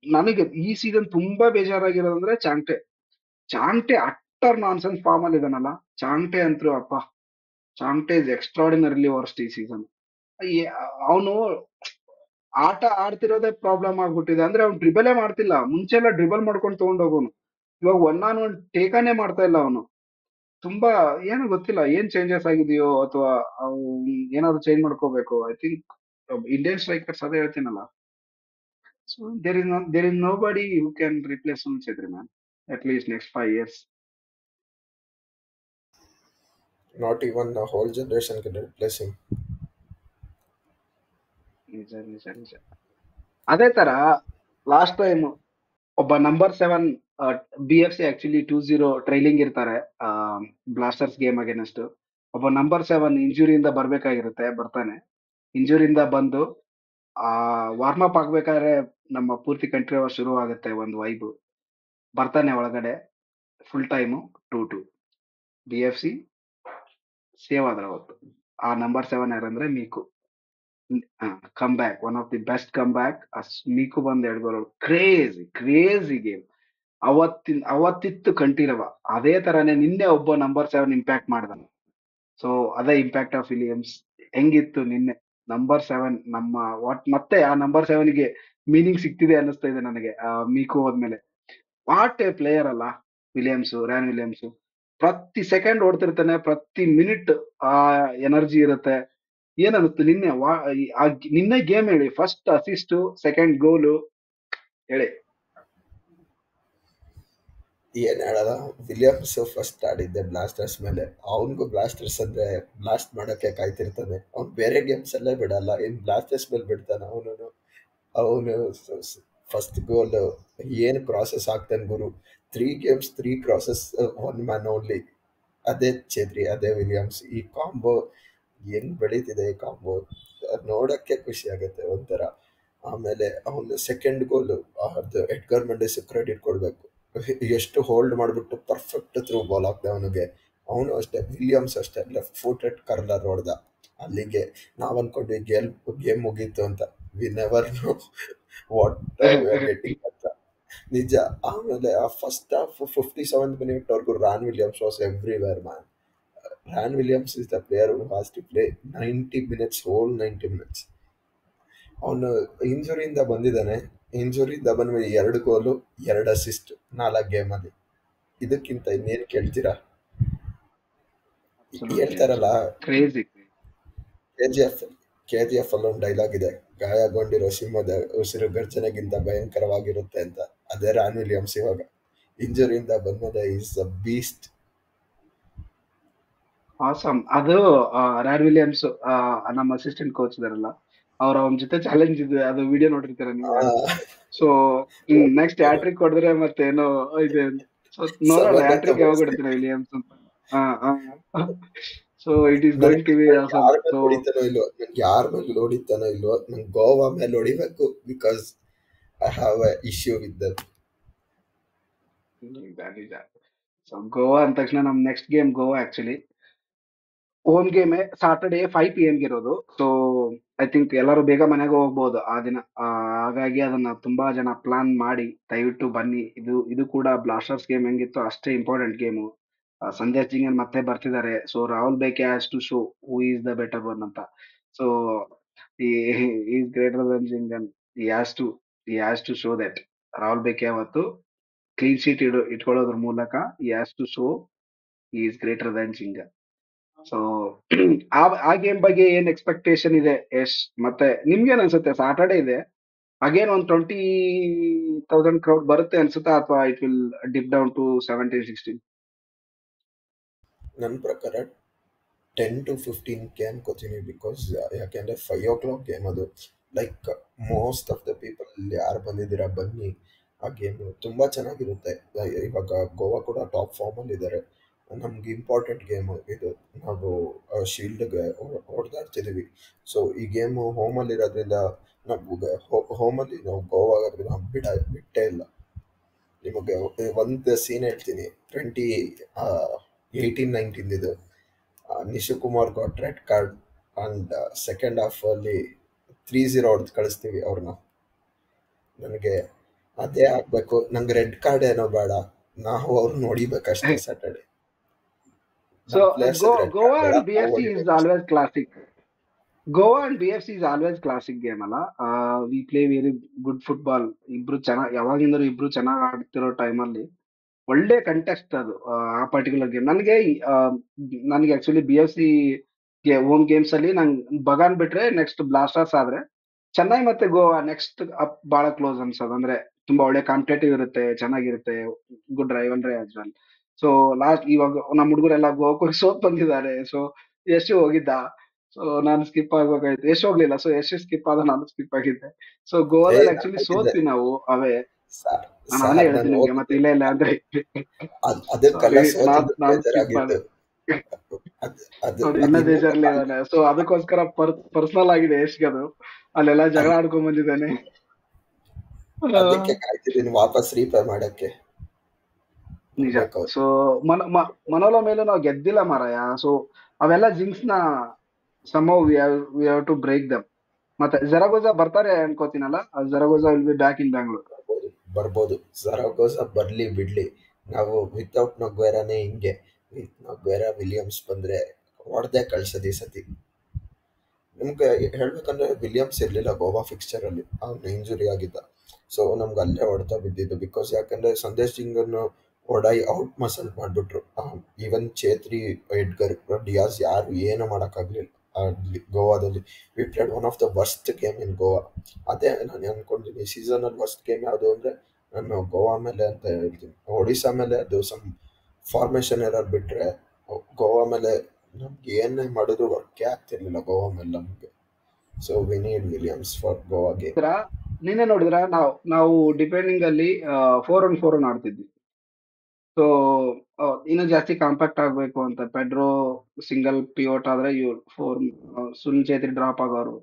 ನನಗೆ ಈ ಸೀಸನ್ ತುಂಬಾ ಬೇಜಾರಾಗಿರೋದಂದ್ರೆ ಚಾಂಟೆ ಅಟ್ಟರ್ ನಾನ್ಸೆನ್ಸ್ ಫಾರ್ಮ್ ಅಲ್ಲಿ ಇದಾನಲ್ಲ ಚಾಂಟೆ ಅಂತೂ ಅಪ್ಪ. ಚಾಂಟೆ ಇಸ್ ಎಕ್ಸ್ಟ್ರಾರ್ಡಿನರಿಲಿ ವರ್ಸ್ಟ್ ಈ ಸೀಸನ್. ಅವನು ಆಟ ಆಡ್ತಿರೋದೇ ಪ್ರಾಬ್ಲಮ್ ಆಗ್ಬಿಟ್ಟಿದೆ. ಅಂದ್ರೆ ಅವ್ನು ಡ್ರಿಬಲೇ ಮಾಡ್ತಿಲ್ಲ. ಮುಂಚೆ ಎಲ್ಲ ಡ್ರಿಬಲ್ ಮಾಡ್ಕೊಂಡು ತಗೊಂಡೋಗೋನು. ಇವಾಗ ಒನ್ ಆನ್ ಒನ್ ಟೇಕಾನೇ ಮಾಡ್ತಾ ಇಲ್ಲ ಅವನು. ತುಂಬಾ ಏನೋ ಗೊತ್ತಿಲ್ಲ ಏನ್ ಚೇಂಜಸ್ ಆಗಿದೆಯೋ ಅಥವಾ ಏನಾದ್ರು ಚೇಂಜ್ ಮಾಡ್ಕೋಬೇಕು. ಐ ಥಿಂಕ್ ಇಂಡಿಯನ್ ಸ್ಟ್ರೈಕರ್ಸ್ ಅದೇ ಹೇಳ್ತೀನಲ್ಲ. So there is nobody who can replace Sunil Chhetri man at least next 5 years. Not even a whole generation can replace him. ನಿಜ ನಿಜ ನಿಜ. ಅದೇ ತರ ಲಾಸ್ಟ್ ಟೈಮ್ ಒಬ್ಬ ನಂಬರ್ 7 BFC ಆಕ್ಚುಲಿ 2-0 ಟ್ರೈಲಿಂಗ್ ಇರ್ತಾರೆ ಬ್ಲಾಸ್ಟರ್ಸ್ ಗೇಮ್ ಅಗೇನೆಸ್ಟ್. ಒಬ್ಬ ನಂಬರ್ 7 ಇಂಜುರಿಯಿಂದ ಬರ್ಬೇಕಾಗಿರುತ್ತೆ, ಬರ್ತಾನೆ. ಇಂಜುರಿಯಿಂದ ಬಂದು ಆ ವಾರ್ಮ್ ಅಪ್ ಆಗ್ಬೇಕಾದ್ರೆ ನಮ್ಮ ಪೂರ್ತಿ ಕಂಟ್ರಿ ಅವರ್ ಶುರು ಆಗುತ್ತೆ ಒಂದು ವೈಬ್. ಬರ್ತಾನೆ ಒಳಗಡೆ, ಫುಲ್ ಟೈಮು 2-2 BFC ಸೇವ್ ಆದ್ರ ಅವತ್ತು. ಆ ನಂಬರ್ 7 ಯಾರಂದ್ರೆ Miku. Come back, one of the best come back. Miku ಬಂದ್ 2 goal. ಕ್ರೇಜಿ ಕ್ರೇಜಿ ಗೇಮ್ ಅವತ್ತಿತ್ತು ಕಂಠೀರವ. ಅದೇ ತರಾನೇ ನಿನ್ನೆ ಒಬ್ಬ ನಂಬರ್ 7 ಇಂಪ್ಯಾಕ್ಟ್ ಮಾಡ್ದ. ಸೊ ಅದೇ ಇಂಪ್ಯಾಕ್ಟ್ ಆಫ್ ವಿಲಿಯಮ್ಸ್. ಹೆಂಗಿತ್ತು ನಿನ್ನೆ ನಂಬರ್ 7 ನಮ್ಮ ಮತ್ತೆ ಆ ನಂಬರ್ 7ಗೆ ಮೀನಿಂಗ್ ಸಿಗ್ತಿದೆ ಅನ್ನಿಸ್ತಾ ಇದೆ ನನಗೆ ಮೀಕು ಹೋದ್ಮೇಲೆ. ವಾಟ್ ಎ ಪ್ಲೇಯರ್ ಅಲ್ಲ ರ್ಯಾನ್ ವಿಲಿಯಮ್ಸ್. ಪ್ರತಿ ಸೆಕೆಂಡ್ ಓಡ್ತಿರ್ತಾನೆ, ಪ್ರತಿ ಮಿನಿಟ್ ಆ ಎನರ್ಜಿ ಇರುತ್ತೆ. ಏನನ್ನಿಸ್ತು ನಿನ್ನೆ ನಿನ್ನೆ ಗೇಮ್ ಹೇಳಿ, ಫಸ್ಟ್ ಅಸಿಸ್ಟ್, ಸೆಕೆಂಡ್ ಗೋಲು ಹೇಳಿ. ಏನ್ ಹೇಳಲ್ಲ, ವಿಲಿಯಮ್ಸ್ ಫಸ್ಟ್ ಆಡಿದ್ದೆ ಬ್ಲಾಸ್ಟರ್ಸ್ ಮೇಲೆ. ಅವನಿಗೂ ಬ್ಲಾಸ್ಟರ್ಸ್ ಅಂದ್ರೆ ಬ್ಲಾಸ್ಟ್ ಮಾಡಕ್ಕೆ ಕಾಯ್ತಿರ್ತಾನೆ. ಅವ್ನು ಬೇರೆ ಗೇಮ್ಸ್ ಅಲ್ಲೇ ಬಿಡಲ್ಲ, ಇನ್ ಬ್ಲಾಸ್ಟರ್ಸ್ ಮೇಲೆ ಬಿಡ್ತಾನೆ ಅವನು. ಫಸ್ಟ್ ಗೋಲ್ ಏನು ಕ್ರಾಸಸ್ ಆಗ್ತಾನೆ ಗುರು. 3 games 3 crosses, 1 man ಓನ್ಲಿ. ಅದೇ ಛೇತ್ರಿ, ಅದೇ ವಿಲಿಯಮ್ಸ್. ಈ ಕಾಂಬೋ ಹೆಂಗ್ ಬೆಳೀತಿದೆ ಈ ಕಾಂಬೋ, ನೋಡಕ್ಕೆ ಖುಷಿ ಆಗುತ್ತೆ ಒಂಥರ. ಆಮೇಲೆ ಅವನು ಸೆಕೆಂಡ್ ಗೋಲ್, ಅದು ಎಡ್ಗರ್ ಮೆಂಡಿಸ್ ಕ್ರೆಡಿಟ್ ಕೊಡ್ಬೇಕು. ಎಷ್ಟು ಹೋಲ್ಡ್ ಮಾಡಿಬಿಟ್ಟು ಪರ್ಫೆಕ್ಟ್ ಥ್ರೂ ಬಾಲ್ ಹಾಕ್ದೆ ಅವನಿಗೆ. ಅವನು ಅಷ್ಟೇ, ವಿಲಿಯಮ್ಸ್ ಅಷ್ಟೇ, ಲೆಫ್ಟ್ ಫುಟೆಡ್ ಕರ್ಲರ್ ಹೊಡೆದ. ಅಲ್ಲಿಗೆ ನಾವ್ ಅನ್ಕೊಂಡ್ವಿ ಗೇಮ್ ಮುಗೀತು ಅಂತ. We never know what getting ಅಂತ. ನಿಜ. ಆಮೇಲೆ ಆ ಫಸ್ಟ್ ಹಾಫ್ 57 minute ವರ್ಗು Ryan Williams was everywhere man. Ryan Williams is the player who has to play 90 minutes, whole 90 minutes. ಅವನು ಇಂಜುರಿಯಿಂದ ಬಂದಿದ್ದಾನೆ. ಇಂಜುರಿಯಿಂದ ಬಂದ್ಮೇಲೆ 2 goal 2 assist 4 ಗೇಮಲ್ಲಿ. ಇದಕ್ಕಿಂತ ಇನ್ನೇನು ಕೇಳ್ತೀರಾ? ಹೇಳ್ತಾರಲ್ಲ, ಕ್ರೇಜಿ. KGF ಅಲ್ಲೊಂದು ಡೈಲಾಗ್ ಇದೆ, ಗಾಯಗೊಂಡಿರೋ ಸಿಂಹದ ಉಸಿರು ಗರ್ಜನೆಗಿಂತ ಭಯಂಕರವಾಗಿರುತ್ತೆ ಅಂತ. ಅದೇ ರಾನ್ ವಿಲಿಯಮ್ಸ್ ಇವಾಗ ಇಂಜುರಿಯಿಂದ ಬಂದ್ಮೇಲೆ ಈಸ್ ಅ ಬೀಸ್ಟ್. ಆಸಮ್. ಅದು ರ್ಯಾನ್ ವಿಲಿಯಮ್ಸ್ ನಮ್ಮ ಅಸಿಸ್ಟೆಂಟ್ ಕೋಚ್ ಇದಾರಲ್ಲ, ಅವ್ರ ಅವನ ಜೊತೆ ಚಾಲೆಂಜ್ ಇದೆ, ಅದು ವಿಡಿಯೋ ನೋಡಿರ್ತೀರ ನೀವು. ಸೊ ನೆಕ್ಸ್ಟ್ ಹ್ಯಾಟ್ರಿಕ್ ಹೊಡೆದ್ರೆ ಮತ್ತೇನೋ ಇದೆ. ಸೊ ನೋಡೋಣ ಹ್ಯಾಟ್ರಿಕ್ ಯಾವಾಗ ಹೊಡಿತಾರೆ ವಿಲಿಯಮ್ಸ್ ಅಂತ. So it is going to be awesome. So ಯಾರ ಮೇಲೆ ಹೊಡಿತಾನೋ ಇಲ್ವೋ, ನಂಗೆ ಗೋವಾ ಮೇಲೆ ಹೊಡಿಬೇಕು, because I have a issue with that. ನಿಜ. ಸೊ ಗೋವಾ ಅಂದ ತಕ್ಷಣ ನಮ್ next game Goa actually home game Saturday 5 PM ಇರೋದು. ಸೊ ಐ ಥಿಂಕ್ ಎಲ್ಲರೂ ಬೇಗ ಮನೆಗೆ ಹೋಗ್ಬೋದು ಆ ದಿನ. ಹಾಗಾಗಿ ಅದನ್ನ ತುಂಬಾ ಜನ ಪ್ಲಾನ್ ಮಾಡಿ ದಯವಿಟ್ಟು ಬನ್ನಿ. ಇದು ಕೂಡ ಬ್ಲಾಸ್ಟರ್ಸ್ ಗೇಮ್ ಹೆಂಗಿತ್ತು ಅಷ್ಟೇ ಇಂಪಾರ್ಟೆಂಟ್ ಗೇಮು. ಸಂದೇಶ್ ಜಿಂಗನ್ ಮತ್ತೆ ಬರ್ತಿದ್ದಾರೆ. So Rahul Bheke has to show who is the better one ಅಂತ. So is greater than Jhingan. He has to show that Rahul Bheke ಅವತ್ತು ಕ್ಲೀನ್ ಶೀಟ್ ಇಟ್ಕೊಳ್ಳೋದ್ರ ಮೂಲಕ he has to show is greater than Jhingan. So ಆ ಗೇಮ್ ಬಗ್ಗೆ ಏನ್ ಎಕ್ಸ್ಪೆಕ್ಟೇಷನ್ ಇದೆ ಯಶ್? ಮತ್ತೆ ನಿಮ್ಗೇನ್ ಅನ್ಸುತ್ತೆ? ಸಾಟರ್ಡೆ ಇದೆ, ಅಗೇನ್ ಒಂದು 20,000 ಕ್ರೌಡ್ ಬರುತ್ತೆ ಅನ್ಸುತ್ತಾ, ಅಥವಾ it will dip down to 17-16? ನನ್ನ ಪ್ರಕಾರ 10 to 15K ಅನ್ಕೋತೀನಿ. ಬಿಕಾಸ್ ಯಾಕೆಂದರೆ 5 o'clock ಗೇಮ್ ಅದು. Like most of the people ಯಾರು ಬಂದಿದ್ದೀರಾ ಬನ್ನಿ, ಆ ಗೇಮು ತುಂಬ ಚೆನ್ನಾಗಿರುತ್ತೆ. ಇವಾಗ ಗೋವಾ ಕೂಡ ಟಾಪ್ ಫಾರ್ಮಲ್ಲಿದ್ದಾರೆ. ನಮ್ಗೆ ಇಂಪಾರ್ಟೆಂಟ್ ಗೇಮು ಇದು. ನಾವು ಶೀಲ್ಡ್ಗೆ ಹೊಡೆದಾಡ್ತಿದ್ದೀವಿ. ಸೊ ಈ ಗೇಮು ಹೋಮಲ್ಲಿರೋದ್ರಿಂದ ನಮಗೆ ಹೋಮಲ್ಲಿ ನಾವು ಗೋವಾ ನಾವು ಬಿಟ್ಟೇ ಇಲ್ಲ. ನಿಮಗೆ ಒಂದು ಸೀನ್ ಹೇಳ್ತೀನಿ, 2018-19 ಇದು. Nishu Kumar got red card and second ಹಾಫಲ್ಲಿ 3-0 ಹೊಡೆದು ಕಳಿಸ್ತೀವಿ ಅವ್ರನ್ನ. ನನಗೆ ಅದೇ ಆಗಬೇಕು. ನಂಗೆ ರೆಡ್ ಕಾರ್ಡ್ ಏನೋ ಬೇಡ, ನಾವು ಅವ್ರು ನೋಡಿಬೇಕಷ್ಟೇ ಸ್ಯಾಟರ್ಡೆ. ಸೊ ನಮ್ಮ ಪ್ಲೇಯರ್ಸ್ ಎದುರು ಗೋವಾ ಬೇಡ, ಅಂಡ್ ಬಿ ನಾವು ಎಫ್ ಸಿ ಇಸ್ ಹೊಡಿಬೇಕಷ್ಟೇ. Always classic. Goa and B F C is always classic game ಅಲ್ಲ. We play very good football. ಇಬ್ರು ಚೆನ್ನಾಗಿ, ಯಾವಾಗಿಂದಲೂ ಇಬ್ರು ಚೆನ್ನಾಗಿ ಆಡ್ತಿರೋ ಟೈಮಲ್ಲಿ ಒಳ್ಳೆ ಕಂಟೆಸ್ಟ್ ಅದು, ಆ ಪರ್ಟಿಕ್ಯುಲರ್ ಗೇಮ್. ನನಗೆ actually B F C home games ಅಲ್ಲಿ ನಂಗೆ ಬಗಾನ್ ಬಿಟ್ರೆ ನೆಕ್ಸ್ಟ್ ಬ್ಲಾಸ್ಟರ್ಸ್ ಆದ್ರೆ ಚೆನ್ನೈ ಮತ್ತೆ ಗೋವಾ ನೆಕ್ಸ್ಟ್ ಅಪ್ ಬಹಳ ಕ್ಲೋಸ್ ಅನ್ಸೋದು. ಅಂದ್ರೆ ತುಂಬಾ ಒಳ್ಳೆ ಕಾಂಪಿಟೇಟಿವ್ ಇರುತ್ತೆ, ಚೆನ್ನಾಗಿರುತ್ತೆ, good rivalry as well. So last ಇವಾಗ ನಮ್ಮ ಹುಡುಗರೆಲ್ಲ ಗೋವಾಕ್ಕೆ ಹೋಗಿ ಸೋತ್ ಬಂದಿದ್ದಾರೆ. ಸೊ ಯಶ್ ಹೋಗಿದ್ದ, ಸೊ ನಾನು ಸ್ಕಿಪ್ ಆಗ್ಬೇಕಾಯ್ತು. ಯಶ್ ಹೋಗ್ಲಿಲ್ಲ, ಸೊ ಯಶ್ ಸ್ಕಿಪ್ ಆದ, ನಾನು ಸ್ಕಿಪ್ ಆಗಿದ್ದೆ. ಸೊ ಗೋವಾದಲ್ಲಿ ಆಕ್ಚುಲಿ ನಾನಾಗಿದ್ದೆ ಸೋತ್ವಿ ನಾವು ಅವೇ. ಸರ್. ನಾನು ಅದನ್ನೇ ಸರ್ ನಾನು ಹೇಳ್ತೀನಿ ನಿಮ್ಗೆ, ಮತ್ತೆ ಹೋಗಿದ್ದೆ, ಇಲ್ಲ ಇಲ್ಲ ಅಂದ್ರೆ ಅದಕ್ಕೆಲ್ಲ ಸಾರಿ, ಸೋತಿದ್ದು ನಾನು ಸ್ಕಿಪ್ ಬೇಜಾರಾಗಿತ್ತು. ಆದೆ. ನೋಡಿ ಅದು ಇನ್ನ ಇನ್ನೂ ಬೇಜಾರ್ಲಿ ಇದಾನೆ. ಸೊ ಅದಕ್ಕೋಸ್ಕರ ಪರ್ಸನಲ್ ಆಗಿದೆ ಯಶ್ಗೆ ಅದು. ಅಲ್ಲೆಲ್ಲ ಜಗಳ ಅದ್- ಆಡ್ಕೊಂಡ್ ಬಂದಿದ್ದಾನೆ. ಅದಕ್ಕೆ ಕಾಯ್ತಿದ್ದೀನಿ ವಾಪಸ್ ರೀಪೇ ಮಾಡಕ್ಕೆ ನಿಜ. ಬರ್ಬೇಕು ಅವ್ರು. ಸೊ ಮನೋಲ ಮೇಲೂ ನಾವು ಗೆದ್ದಿಲ್ಲ ಮಾರಾಯ. ಸೊ ಅವೆಲ್ಲ ಜಿಂಕ್ಸ್ ನ somehow we have to break them. ಮತ್ತೆ ಜರಗೋಜಾ ಬರ್ತಾರೆ ಅನ್ಕೋತೀನಲ್ಲ, Zaragoza will be back in Bangalore. ಬರ್ಬೋದು, ಬರ್ಬೋದು. ಸರಗೋಸ ಬರ್ಲಿ ಬಿಡ್ಲಿ, ನಾವು ವಿತೌಟ್ ನೊಗ್ವೇರಾನೇ ಹಿಂಗೆ. ವಿತ್ ನೊಗ್ವೇರಾ ವಿಲಿಯಮ್ಸ್ ಬಂದ್ರೆ ಹೊಡೆದೇ ಕಳ್ಸೋದು ಈ ಸತಿ. ನಿಮ್ಗೆ ಹೇಳ್ಬೇಕಂದ್ರೆ ವಿಲಿಯಮ್ಸ್ ಇರಲಿಲ್ಲ ಗೋವಾ ಫಿಕ್ಸ್ಚರ್ ಅಲ್ಲಿ, ಅವ್ನು ಇಂಜುರಿ ಆಗಿದ್ದ. ಸೊ ನಮ್ಗೆ ಅಲ್ಲೇ ಹೊಡೆತ ಬಿದ್ದಿದ್ದು. ಬಿಕಾಸ್ ಯಾಕಂದ್ರೆ ಸಂದೇಶ್ ಸಿಂಗನ್ನು ಹೊಡಾಯಿ ಔಟ್ ಮಸಲ್ ಮಾಡಿಬಿಟ್ರು. ಈವನ್ ಚೇತ್ರಿ, ಎಡ್ಗರ್, ಡಿಯಾಸ್ ಯಾರು ಏನು ಮಾಡೋಕ್ಕಾಗಲಿಲ್ಲ ಗೋವಾದಲ್ಲಿ. We played one of the worst game in Goa. ಅದೇ ನಾನು ಅನ್ಕೊಂಡಿದ್ದೀನಿ ಈ ಸೀಸನಲ್ಲಿ ವರ್ಸ್ಟ್ ಗೇಮ್ ಯಾವುದು ಅಂದರೆ ನಾನು ಗೋವಾ ಮೇಲೆ ಅಂತ ಹೇಳ್ತೀನಿ. ಒಡಿಶಾ ಮೇಲೆ ಅದು ಸಮ್ ಫಾರ್ಮೇಷನ್ ಎರರ್ ಬಿಟ್ಟರೆ ಗೋವಾ ಮೇಲೆ ನಮ್ಗೆ ಏನೇ ಮಾಡಿದ್ರು ವರ್ಕೇ ಆಗ್ತಿರ್ಲಿಲ್ಲ ಗೋವಾ ಮೇಲೆ ನಮಗೆ. So we need Williams for Goa game. ನಿನ್ನೆ ನೋಡಿದ್ರ ನಾವು ಡಿಪೆಂಡಿಂಗ್ ಅಲ್ಲಿ 4-on-4 ಆಡ್ತಿದ್ವಿ. ಸೊ ಇನ್ನೂ ಜಾಸ್ತಿ ಕಾಂಪ್ಯಾಕ್ಟ್ ಆಗ್ಬೇಕು ಅಂತ ಪೆಡ್ರೋ ಸಿಂಗಲ್ ಪಿವೋಟ್ ಆದ್ರೆ ಇವ್ರು ಸುನಿಲ್ ಚೇತ್ರಿ ಡ್ರಾಪ್ ಆಗೋರು,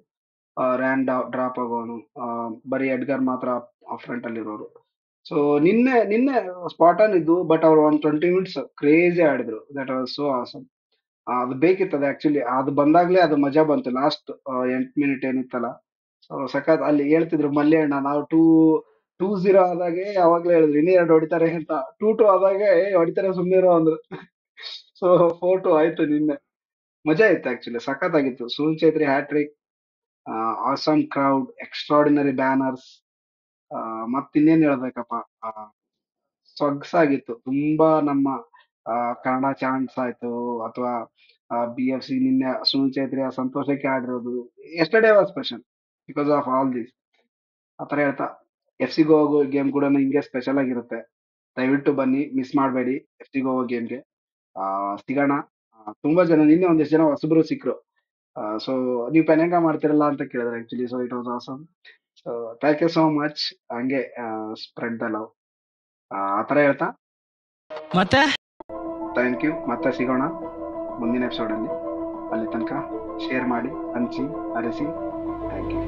ರ್ಯಾನ್ ಡ್ರಾಪ್ ಆಗೋನು, ಬರೀ ಎಡ್ಗರ್ ಮಾತ್ರ ಫ್ರಂಟ್ ಅಲ್ಲಿ ಇರೋರು. ಸೊ ನಿನ್ನೆ ಸ್ಪಾಟ್ ಆನ್ ಇದ್ದು, ಬಟ್ ಅವ್ರು 120 ಮಿನಿಟ್ಸ್ ಕ್ರೇಜಿ ಆಡಿದ್ರು. That was so awesome. ಅದು ಬೇಕಿತ್ತದ ಆಕ್ಚುಲಿ, ಅದು ಬಂದಾಗ್ಲೇ ಅದು ಮಜಾ ಬಂತು. ಲಾಸ್ಟ್ 8 ಮಿನಿಟ್ ಏನಿತ್ತಲ್ಲ, ಸೊ ಸಖತ್. ಅಲ್ಲಿ ಹೇಳ್ತಿದ್ರು ಮಲ್ಯಣ್ಣ, ನಾವು 2-0 ಆದಾಗೆ ಯಾವಾಗ್ಲೂ ಹೇಳಿದ್ರು ಇನ್ನೂ 2 ಹೊಡಿತಾರೆ ಅಂತ. 2-2 ಆದಾಗೆ ಹೊಡಿತಾರೆ ಸುಮ್ಮನಿರೋ ಅಂದ್ರು. ಸೊ 4-2 ಆಯ್ತು ನಿನ್ನೆ. ಮಜಾ ಇತ್ತು ಆಕ್ಚುಲಿ, ಸಖತ್ತಾಗಿತ್ತು. Sunil Chhetri hattrick, awesome crowd, extraordinary banners, ಮತ್ತಿನ್ನೇನ್ ಹೇಳ್ಬೇಕಪ್ಪ. ಆ, ಸೊಗಸಾಗಿತ್ತು ತುಂಬಾ. ನಮ್ಮ ಕನ್ನಡ ಚಾನ್ಸ್ ಆಯ್ತು, ಅಥವಾ ಬಿ ಎಫ್ ಸಿ ನಿನ್ನೆ ಸುನಿಲ್ ಛೇತ್ರಿ ಆ ಸಂತೋಷಕ್ಕೆ ಆಡಿರೋದು. Yesterday was special because of all this. ಆತರ ಹೇಳ್ತಾ, ಎಫ್ ಸಿ ಗೋವಾ ಗೇಮ್ ಕೂಡ ಹಿಂಗೆ ಸ್ಪೆಷಲ್ ಆಗಿರುತ್ತೆ. ದಯವಿಟ್ಟು ಬನ್ನಿ, ಮಿಸ್ ಮಾಡಬೇಡಿ ಎಫ್ ಸಿ ಗೋವಾ ಗೇಮ್ಗೆ. ಸಿಗೋಣ. ತುಂಬಾ ಜನ, ನಿನ್ನೆ ಒಂದಿಷ್ಟು ಜನ ಹೊಸಬ್ರು ಸಿಕ್ರು. ಸೊ ನೀವು ಪೆನೆಂಗ ಮಾಡ್ತಿರಲ್ಲ ಅಂತ ಕೇಳಿದ್ರೆ actually. So it was awesome. So thank you so much. ಹಂಗೆ ಸ್ಪ್ರೆಡ್ ದ ಲವ್. ಆತರ ಹೇಳ್ತಾ ಮತ್ತೆ ಥ್ಯಾಂಕ್ ಯು. ಮತ್ತೆ ಸಿಗೋಣ ಮುಂದಿನ ಎಪಿಸೋಡ್ ಅಲ್ಲಿ. ಅಲ್ಲಿ ತನಕ ಶೇರ್ ಮಾಡಿ, ಹಂಚಿ, ಅರಸಿ. Thank you.